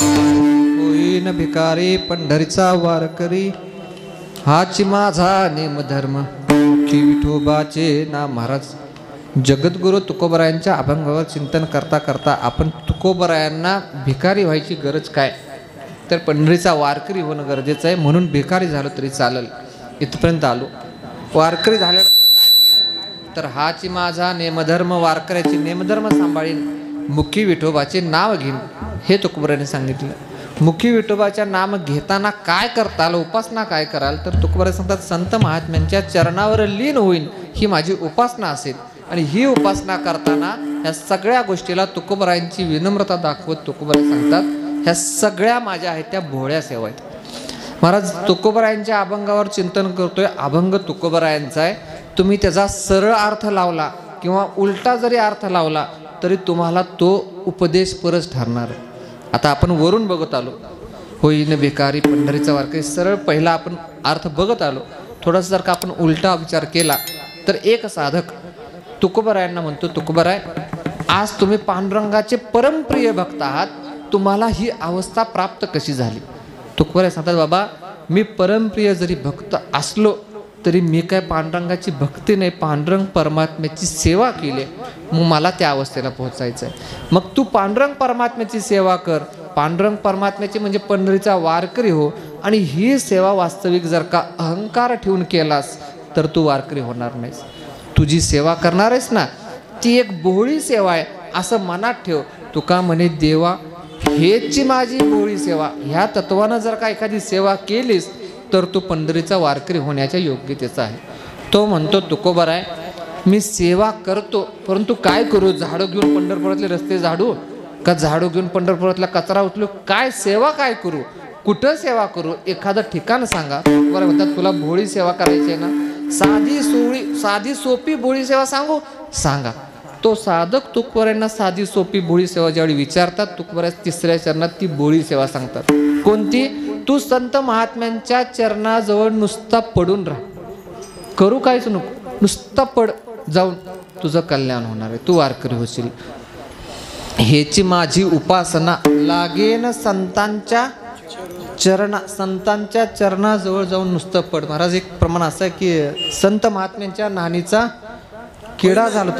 S1: होईन भिकारी पंढरीचा वारकरी, हाची माझा नेमधर्म. की विठोबाचे नाम महाराज. जगद्गुरु तुकोबरायांच्या अभंगावर चिंतन करता करता आपण तुकोबरायांना भिकारी व्हायची गरज काय, तर पंढरीचा वारकरी होणं गरजेचं आहे, म्हणून भिकारी झालो तरी चालेल इथपर्यंत आलो. वारकरी झाल्यानंतर काय होईल, तर हाची माझा नेमधर्म, वारकऱ्याचे नेमधर्म सांभाळीन, मुखी विठोबाचे नाव घेईन, हे तुकोबरायांनी सांगितलं. मुखी विठोबाच्या नाम घेताना काय करताल, उपासना काय कराल, तर तुकोबराय सांगतात संत महात्म्यांच्या चरणावर लीन होईन ही माझी उपासना असेल. आणि ही उपासना करताना ह्या सगळ्या गोष्टीला तुकोबरायांची विनम्रता दाखवत तुकोबराय सांगतात ह्या सगळ्या माझ्या आहेत त्या भोळ्या सेवा आहेत. महाराज तुकोबरायांच्या अभंगावर चिंतन करतोय, अभंग तुकोबरायांचा आहे. तुम्ही त्याचा सरळ अर्थ लावला किंवा उलटा जरी अर्थ लावला तरी तुम्हाला तो उपदेश परच ठरणार आहे. आता आपण वरून बघत आलो, होईन भिकारी पंढरीचा वारकरी, सरळ पहिला आपण अर्थ बघत आलो. थोडासा जर का आपण उलटा विचार केला तर एक साधक तुकोबरायांना म्हणतो, तुकोबराय आज तुम्ही पांडुरंगाचे परमप्रिय भक्त आहात, तुम्हाला ही अवस्था प्राप्त कशी झाली. तुकोबराय सांगतात, बाबा मी परमप्रिय जरी भक्त असलो तरी मी काय पांडुरंगाची भक्ती नाही, पांडुरंग परमात्म्याची सेवा केली, मग मला त्या अवस्थेला पोहोचायचं आहे. मग तू पांडुरंग परमात्म्याची सेवा कर, पांडुरंग परमात्म्याची म्हणजे पंढरीचा वारकरी हो, आणि ही सेवा वास्तविक जर का अहंकार ठेवून केलास तर तू वारकरी होणार नाहीस. तुझी सेवा करणार आहेस ना ती एक भोळी सेवा आहे असं मनात ठेव. तुका म्हणे देवा हेची माझी भोळी सेवा, ह्या तत्वानं जर का एखादी सेवा केलीस तर तू पंढरीचा वारकरी होण्याच्या योग्यतेचा आहे. तो म्हणतो तुकोबराय मी सेवा करतो, परंतु काय करू, झाडं घेऊन पंढरपुरातले रस्ते झाडू, का झाडू घेऊन पंढरपुरातला कचरा उचलू, काय सेवा काय करू, कुठं सेवा करू, एखादं ठिकाण सांगा. बरं म्हणतात तुला भोळी सेवा करायची आहे ना, साधी सोपी भोळी सेवा सांगू, सांगा. तो साधक तुकोबारायांना साधी सोपी भोळी सेवा ज्यावेळी विचारतात, तुकोबाराय तिसऱ्या चरणात ती भोळी सेवा सांगतात. कोणती? तू संत महात्म्यांच्या चरणाजवळ नुसता पडून राहा, करू काहीच नको, नुसता पड, जाऊन तुझं कल्याण होणार आहे, तू वारकरी होशील. हेची माझी उपासना लागेन संतांच्या चरणाजवळ जाऊन नुसतं पड. महाराज एक प्रमाण असं आहे की संत महात्म्यांच्या नानीचा किडा झालो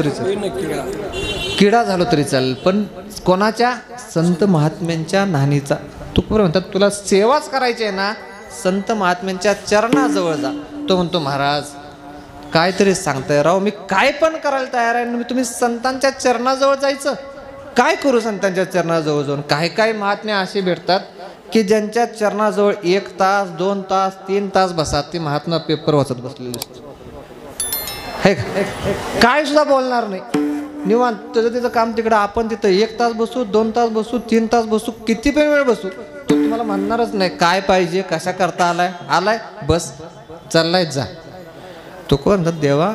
S1: तरी चालेल, पण कोणाच्या? संत महात्म्यांच्या नानीचा. तुकोबाराय म्हणतात तुला सेवाच करायची आहे ना, संत महात्म्यांच्या चरणाजवळ जा. तो म्हणतो महाराज काहीतरी सांगताय राव, मी काय पण करायला तयार आहे, मी तुम्ही संतांच्या चरणाजवळ जायचं, काय करू संतांच्या चरणाजवळ जाऊन? काही काही महात्मे असे भेटतात की ज्यांच्या चरणाजवळ 1 तास 2 तास 3 तास बसा, ते महात्मा पेपर वाचत बसलेले असतो, काय सुद्धा बोलणार नाही, निवांत त्याचं काम तिकडं. आपण तिथं 1 तास बसू, 2 तास बसू, 3 तास बसू, किती पण वेळ बसू, तो तुम्हाला म्हणणारच नाही काय पाहिजे, कशा करता आलाय बस चाललाय जा. तुकोबाराय म्हणतात देवा,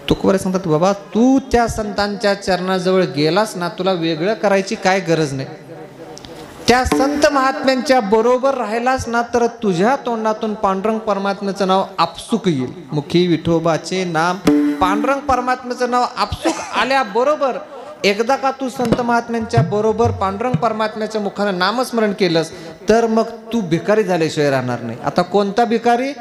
S1: तुकोबाराय सांगतात बाबा तू त्या संतांच्या चरणाजवळ गेलास ना, तुला वेगळं करायची काय गरज नाही. त्या संत महात्म्यांच्या बरोबर राहिलास ना, तर तुझ्या तोंडातून पांडुरंग परमात्म्याचं नाव आपसुक येईल. मुखी विठोबाचे नाम, पांडुरंग परमात्म्याचं नाव आपसुक आल्याबरोबर एकदा का तू संत महात्म्यांच्या बरोबर पांडुरंग परमात्म्याच्या मुखानं नामस्मरण केलंस, तर मग तू भिकारी झाल्याशिवाय राहणार नाही. आता कोणता भिकारी?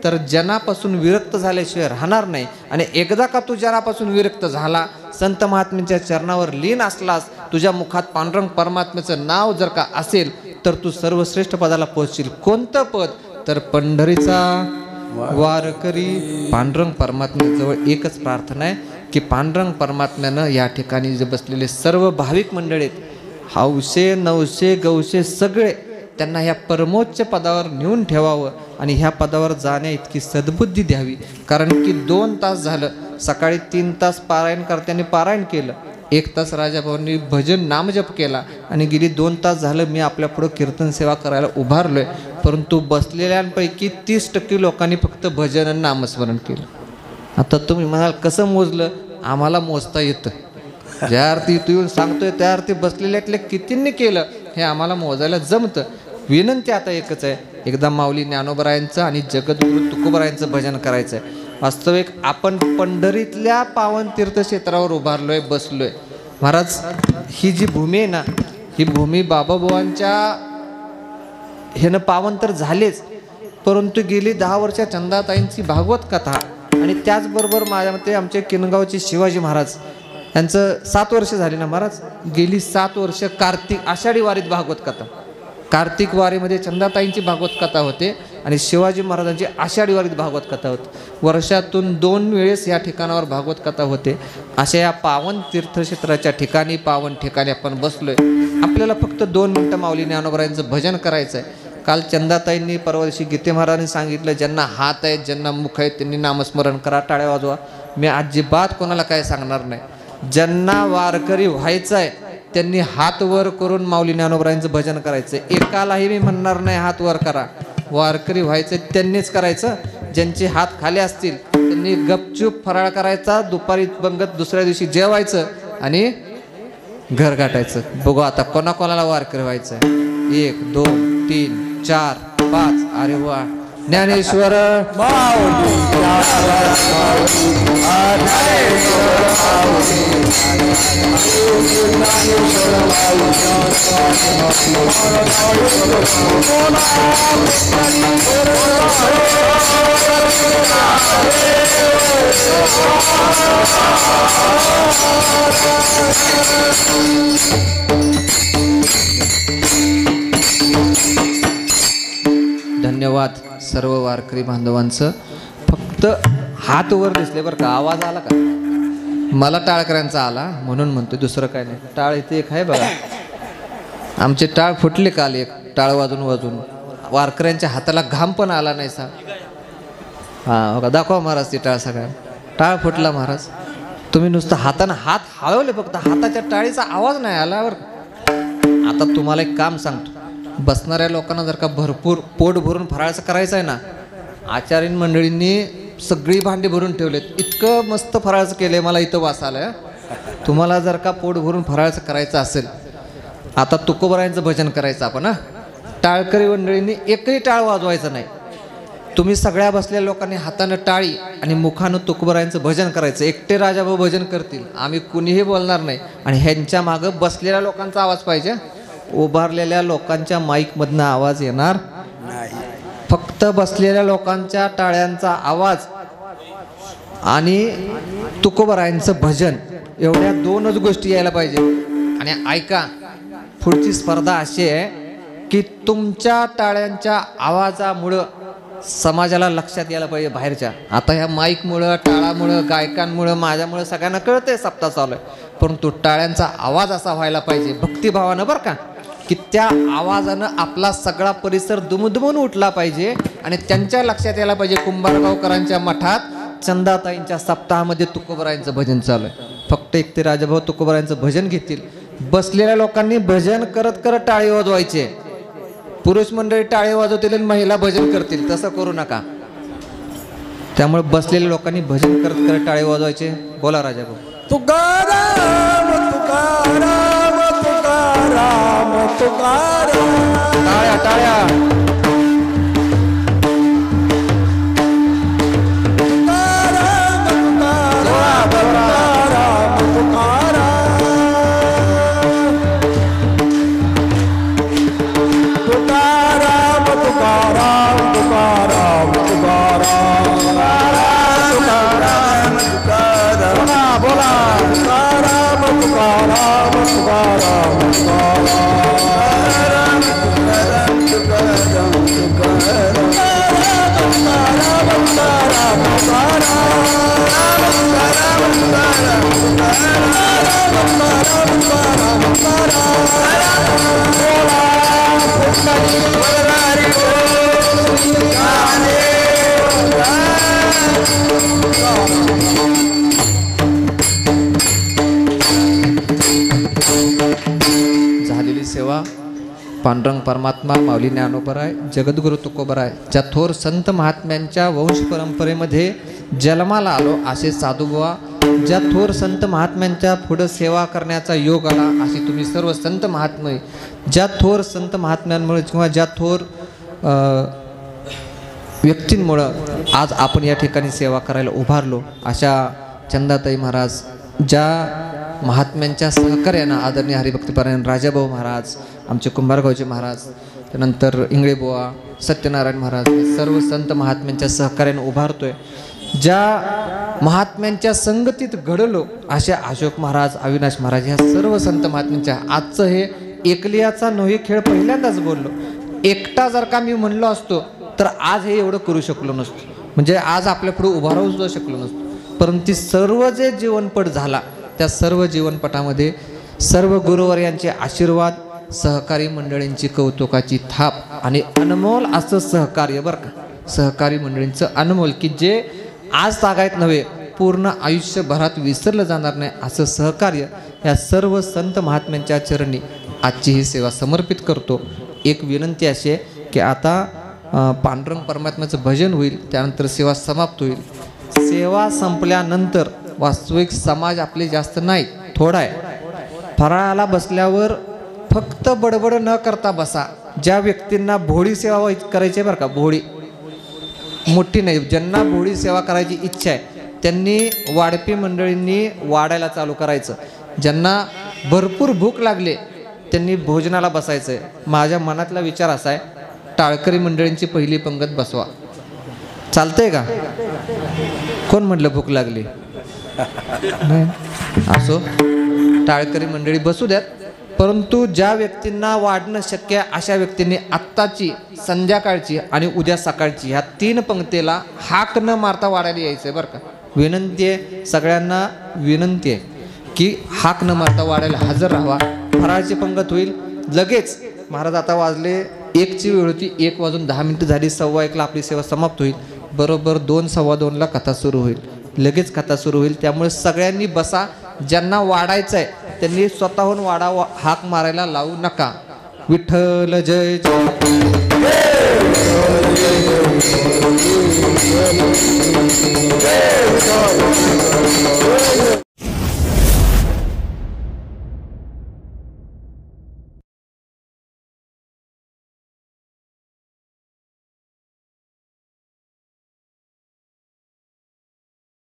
S1: तर जनापासून विरक्त झाल्याशिवाय राहणार नाही. आणि एकदा का तू जनापासून विरक्त झाला, संत महात्म्यांच्या चरणावर लीन असलास, तुझ्या मुखात पांडुरंग परमात्म्याचं नाव जर का असेल, तर तू सर्वश्रेष्ठ पदाला पोहोचशील. कोणतं पद? तर पंढरीचा वारकरी. पांडुरंग परमात्म्याजवळ एकच प्रार्थना आहे की पांडुरंग परमात्म्यानं या ठिकाणी जे बसलेले सर्व भाविक मंडळी आहेत, हौसे नवसे गवसे सगळे, त्यांना ह्या परमोच्च पदावर नेऊन ठेवावं आणि ह्या पदावर जाण्या इतकी सद्बुद्धी द्यावी. कारण की 2 तास झालं, सकाळी 3 तास पारायणकर्त्यांनी पारायण केलं, 1 तास राजाभाऊंनी भजन नामजप केला आणि गेली 2 तास झालं मी आपल्या पुढं कीर्तन सेवा करायला उभारलोय, परंतु बसलेल्यांपैकी 30% लोकांनी फक्त भजन आणि नामस्मरण केलं. आता तुम्ही म्हणाल कसं मोजलं? आम्हाला मोजता येतं, ज्या अर्थी तू येऊन सांगतोय त्या अर्थी बसलेल्यातले कितींनी केलं हे आम्हाला मोजायला जमतं. विनंती आता एकच आहे, एकदा माऊली ज्ञानोबारायांचं आणि जगद्गुरु तुकोबारायांचं भजन करायचं आहे. वास्तविक आपण पंढरीतल्या पावन तीर्थक्षेत्रावर उभारलोय, बसलोय. महाराज ही जी भूमी आहे ना, ही भूमी बाबाबुवांच्या ह्यानं पावन तर झालेच, परंतु गेली 10 वर्ष चंदाताईंची भागवत कथा आणि त्याचबरोबर माझ्या मते आमचे किनगावचे शिवाजी महाराज यांचं 7 वर्ष झाली ना महाराज, गेली 7 वर्ष कार्तिक आषाढी वारीत भागवत कथा, कार्तिक वारीमध्ये चंदाताईंची भागवत कथा होते आणि शिवाजी महाराजांची आषाढी वारीत भागवत कथा होते. वर्षातून 2 वेळेस या ठिकाणावर भागवत कथा होते. अशा या पावन तीर्थक्षेत्राच्या ठिकाणी, पावन ठिकाणी आपण बसलोय. आपल्याला फक्त 2 मिनटं माऊली ज्ञानोबारायांचं भजन करायचं आहे. काल चंदाताईंनी परवा दिवशी गीते महाराजांनी सांगितलं, ज्यांना हात आहेत ज्यांना मुख आहेत त्यांनी नामस्मरण करा, टाळ्या वाजवा. मी अजिबात कोणाला काय सांगणार नाही. ज्यांना वारकरी व्हायचं आहे त्यांनी हात वर करून माऊली ज्ञानोबारायांचं भजन करायचं. एकालाही मी म्हणणार नाही हात वर करा. वारकरी व्हायचं त्यांनीच करायचं. ज्यांचे हात खाली असतील त्यांनी गपचूप फराळ करायचा, दुपारी बंगत दुसऱ्या दिवशी जेवायचं आणि घर गाठायचं. बघू आता कोणाकोणाला वारकरी व्हायचं. 1 2 3 4 5. अरे वा, ज्ञानेश्वर धन्यवाद सर्व वारकरी बांधवांचं. फक्त हात वर दिसले बरं का. आवाज आला का? मला टाळकऱ्यांचा आला म्हणून म्हणतो, दुसरं काय नाही. टाळ इथे एक आहे बघा, आमचे टाळ फुटले काल, एक टाळ वाजून वाजून वारकऱ्यांच्या हाताला घाम पण आला नाही सा. हां बघा, दाखवा महाराज ती टाळ. सगळ्या टाळ फुटला महाराज. तुम्ही नुसतं हातानं हात हळवले, फक्त हाताच्या टाळीचा आवाज नाही आला बरं. आता तुम्हाला एक काम सांगतो, बसणाऱ्या लोकांना जर का भरपूर पोट भरून फराळाचं करायचं आहे ना, आचार्य मंडळींनी सगळी भांडी भरून ठेवलेत, इतकं मस्त फराळाचं केलंय, मला इथं वास आलं. तुम्हाला जर का पोट भरून फराळाचं करायचं असेल, आता तुकोबरायांचं भजन करायचं आपण. टाळकरी मंडळींनी एकही टाळ वाजवायचं नाही. तुम्ही सगळ्या बसलेल्या लोकांनी हातानं टाळी आणि मुखानं तुकोबरायांचं भजन करायचं. एकटे राजाभाऊ भजन करतील, आम्ही कुणीही बोलणार नाही. आणि ह्यांच्या मागं बसलेल्या लोकांचा आवाज पाहिजे, उभारलेल्या लोकांच्या माईकमधनं आवाज येणार नाही. फक्त बसलेल्या लोकांच्या टाळ्यांचा आवाज आणि तुकोबरायांचं भजन, एवढ्या दोनच गोष्टी यायला पाहिजे. आणि ऐका, पुढची स्पर्धा अशी आहे की तुमच्या टाळ्यांच्या आवाजामुळं समाजाला लक्षात यायला पाहिजे बाहेरच्या. आता ह्या माईकमुळं, टाळामुळं, गायकांमुळं, माझ्यामुळं सगळ्यांना कळतंय सप्ताह चालू आहे, परंतु टाळ्यांचा आवाज असा व्हायला पाहिजे भक्तिभावानं, बरं का, की त्या आवाजानं आपला सगळा परिसर दुमदुमून उठला पाहिजे. आणि त्यांच्या लक्षात यायला पाहिजे कुंभारगावकरांच्या मठात चंदाताईंच्या सप्ताहामध्ये तुकोबरायांचं भजन चालू आहे. फक्त एक ते राजाभाऊ तुकोबरायांचं भजन घेतील, बसलेल्या लोकांनी भजन करत करत टाळी वाजवायचे. पुरुष मंडळी टाळी वाजवतील आणि महिला भजन करतील, तसं करू नका. त्यामुळे बसलेल्या लोकांनी भजन करत करत टाळी वाजवायचे. बोला राजाभाऊ.
S2: तुकाराम तुकाराम तुकाराम तुकाराम.
S1: टाळ्या टाळ्या. झालेली सेवा पांडुरंग परमात्मा, माऊली ज्ञानोबराय, जगद्गुरु तुकोबराय, ज्या थोर संत महात्म्यांच्या वंश परंपरेमध्ये जन्माला आलो असे साधुबुवा, ज्या थोर संत महात्म्यांच्या पुढं सेवा करण्याचा योग आला असे तुम्ही सर्व संत महात्मे, ज्या थोर संत महात्म्यांमुळे किंवा ज्या थोर व्यक्तींमुळं आज आपण या ठिकाणी सेवा करायला उभारलो, अशा चंदाताई महाराज, ज्या महात्म्यांच्या सहकार्यानं आदरणीय हरिभक्तीपरायण राजाभाऊ महाराज, आमचे कुंभारगावचे महाराज, त्यानंतर इंगळेबुवा, सत्यनारायण महाराज, सर्व संत महात्म्यांच्या सहकार्यानं उभारतोय. ज्या महात्म्यांच्या संगतीत घडलो अशा अशोक महाराज, अविनाश महाराज, ह्या सर्व संत महात्म्यांच्या आजचं हे एकलियाचा नोही खेळ पहिल्यांदाच बोललो. एकटा जर का मी म्हणलो असतो तर आज हे एवढं करू शकलो नसतो, म्हणजे आज आपल्या पुढे उभा राहू सुद्धा शकलो नसतो. परंतु सर्व जे जीवनपट झाला त्या सर्व जीवनपटामध्ये सर्व गुरुवर्यांचे आशीर्वाद, सहकारी मंडळींची कौतुकाची थाप आणि अनमोल असं सहकार्य, बरं का, सहकारी मंडळींचं अनमोल, की जे आज तागायत नव्हे पूर्ण आयुष्यभरात विसरलं जाणार नाही असं सहकार्य या सर्व संत महात्म्यांच्या चरणी आजची ही सेवा समर्पित करतो. एक विनंती अशी आहे की आता पांडुरंग परमात्म्याचं भजन होईल, त्यानंतर सेवा समाप्त होईल. सेवा संपल्यानंतर वास्तविक समाज आपले जास्त नाही, थोडा आहे. फराळाला बसल्यावर फक्त बडबड न करता बसा. ज्या व्यक्तींना भोळी सेवा करायची आहे, बरं का, भोळी, मोठी नाही, ज्यांना भोळी सेवा करायची इच्छा आहे त्यांनी वाडपी मंडळींनी वाढायला चालू करायचं. ज्यांना भरपूर भूक लागले त्यांनी भोजनाला बसायचं आहे. माझ्या मनातला विचार असा आहे, टाळकरी मंडळींची पहिली पंगत बसवा. चालतंय का? कोण म्हटलं भूक लागली? नाही, असो, टाळकरी मंडळी बसू द्यात. परंतु ज्या व्यक्तींना वाढणं शक्य आहे अशा व्यक्तींनी आत्ताची, संध्याकाळची आणि उद्या सकाळची ह्या 3 पंक्तीला हाक न मारता वाढायला यायचं आहे, बरं का. विनंती आहे, सगळ्यांना विनंती आहे की हाक न मारता वाढायला हजर राहावा. फराळची पंगत होईल लगेच. महाराज आता वाजले 1ची वेळ होती, 1:10 झाली, 1:15ला आपली सेवा समाप्त होईल. बरोबर 2:15ला कथा सुरू होईल, लगेच कथा सुरू होईल. त्यामुळे सगळ्यांनी बसा. ज्यांना वाढायचं आहे त्यांनी स्वतःहून वाडा हाक मारायला लावू नका. विठ्ठल जय जय.
S2: जय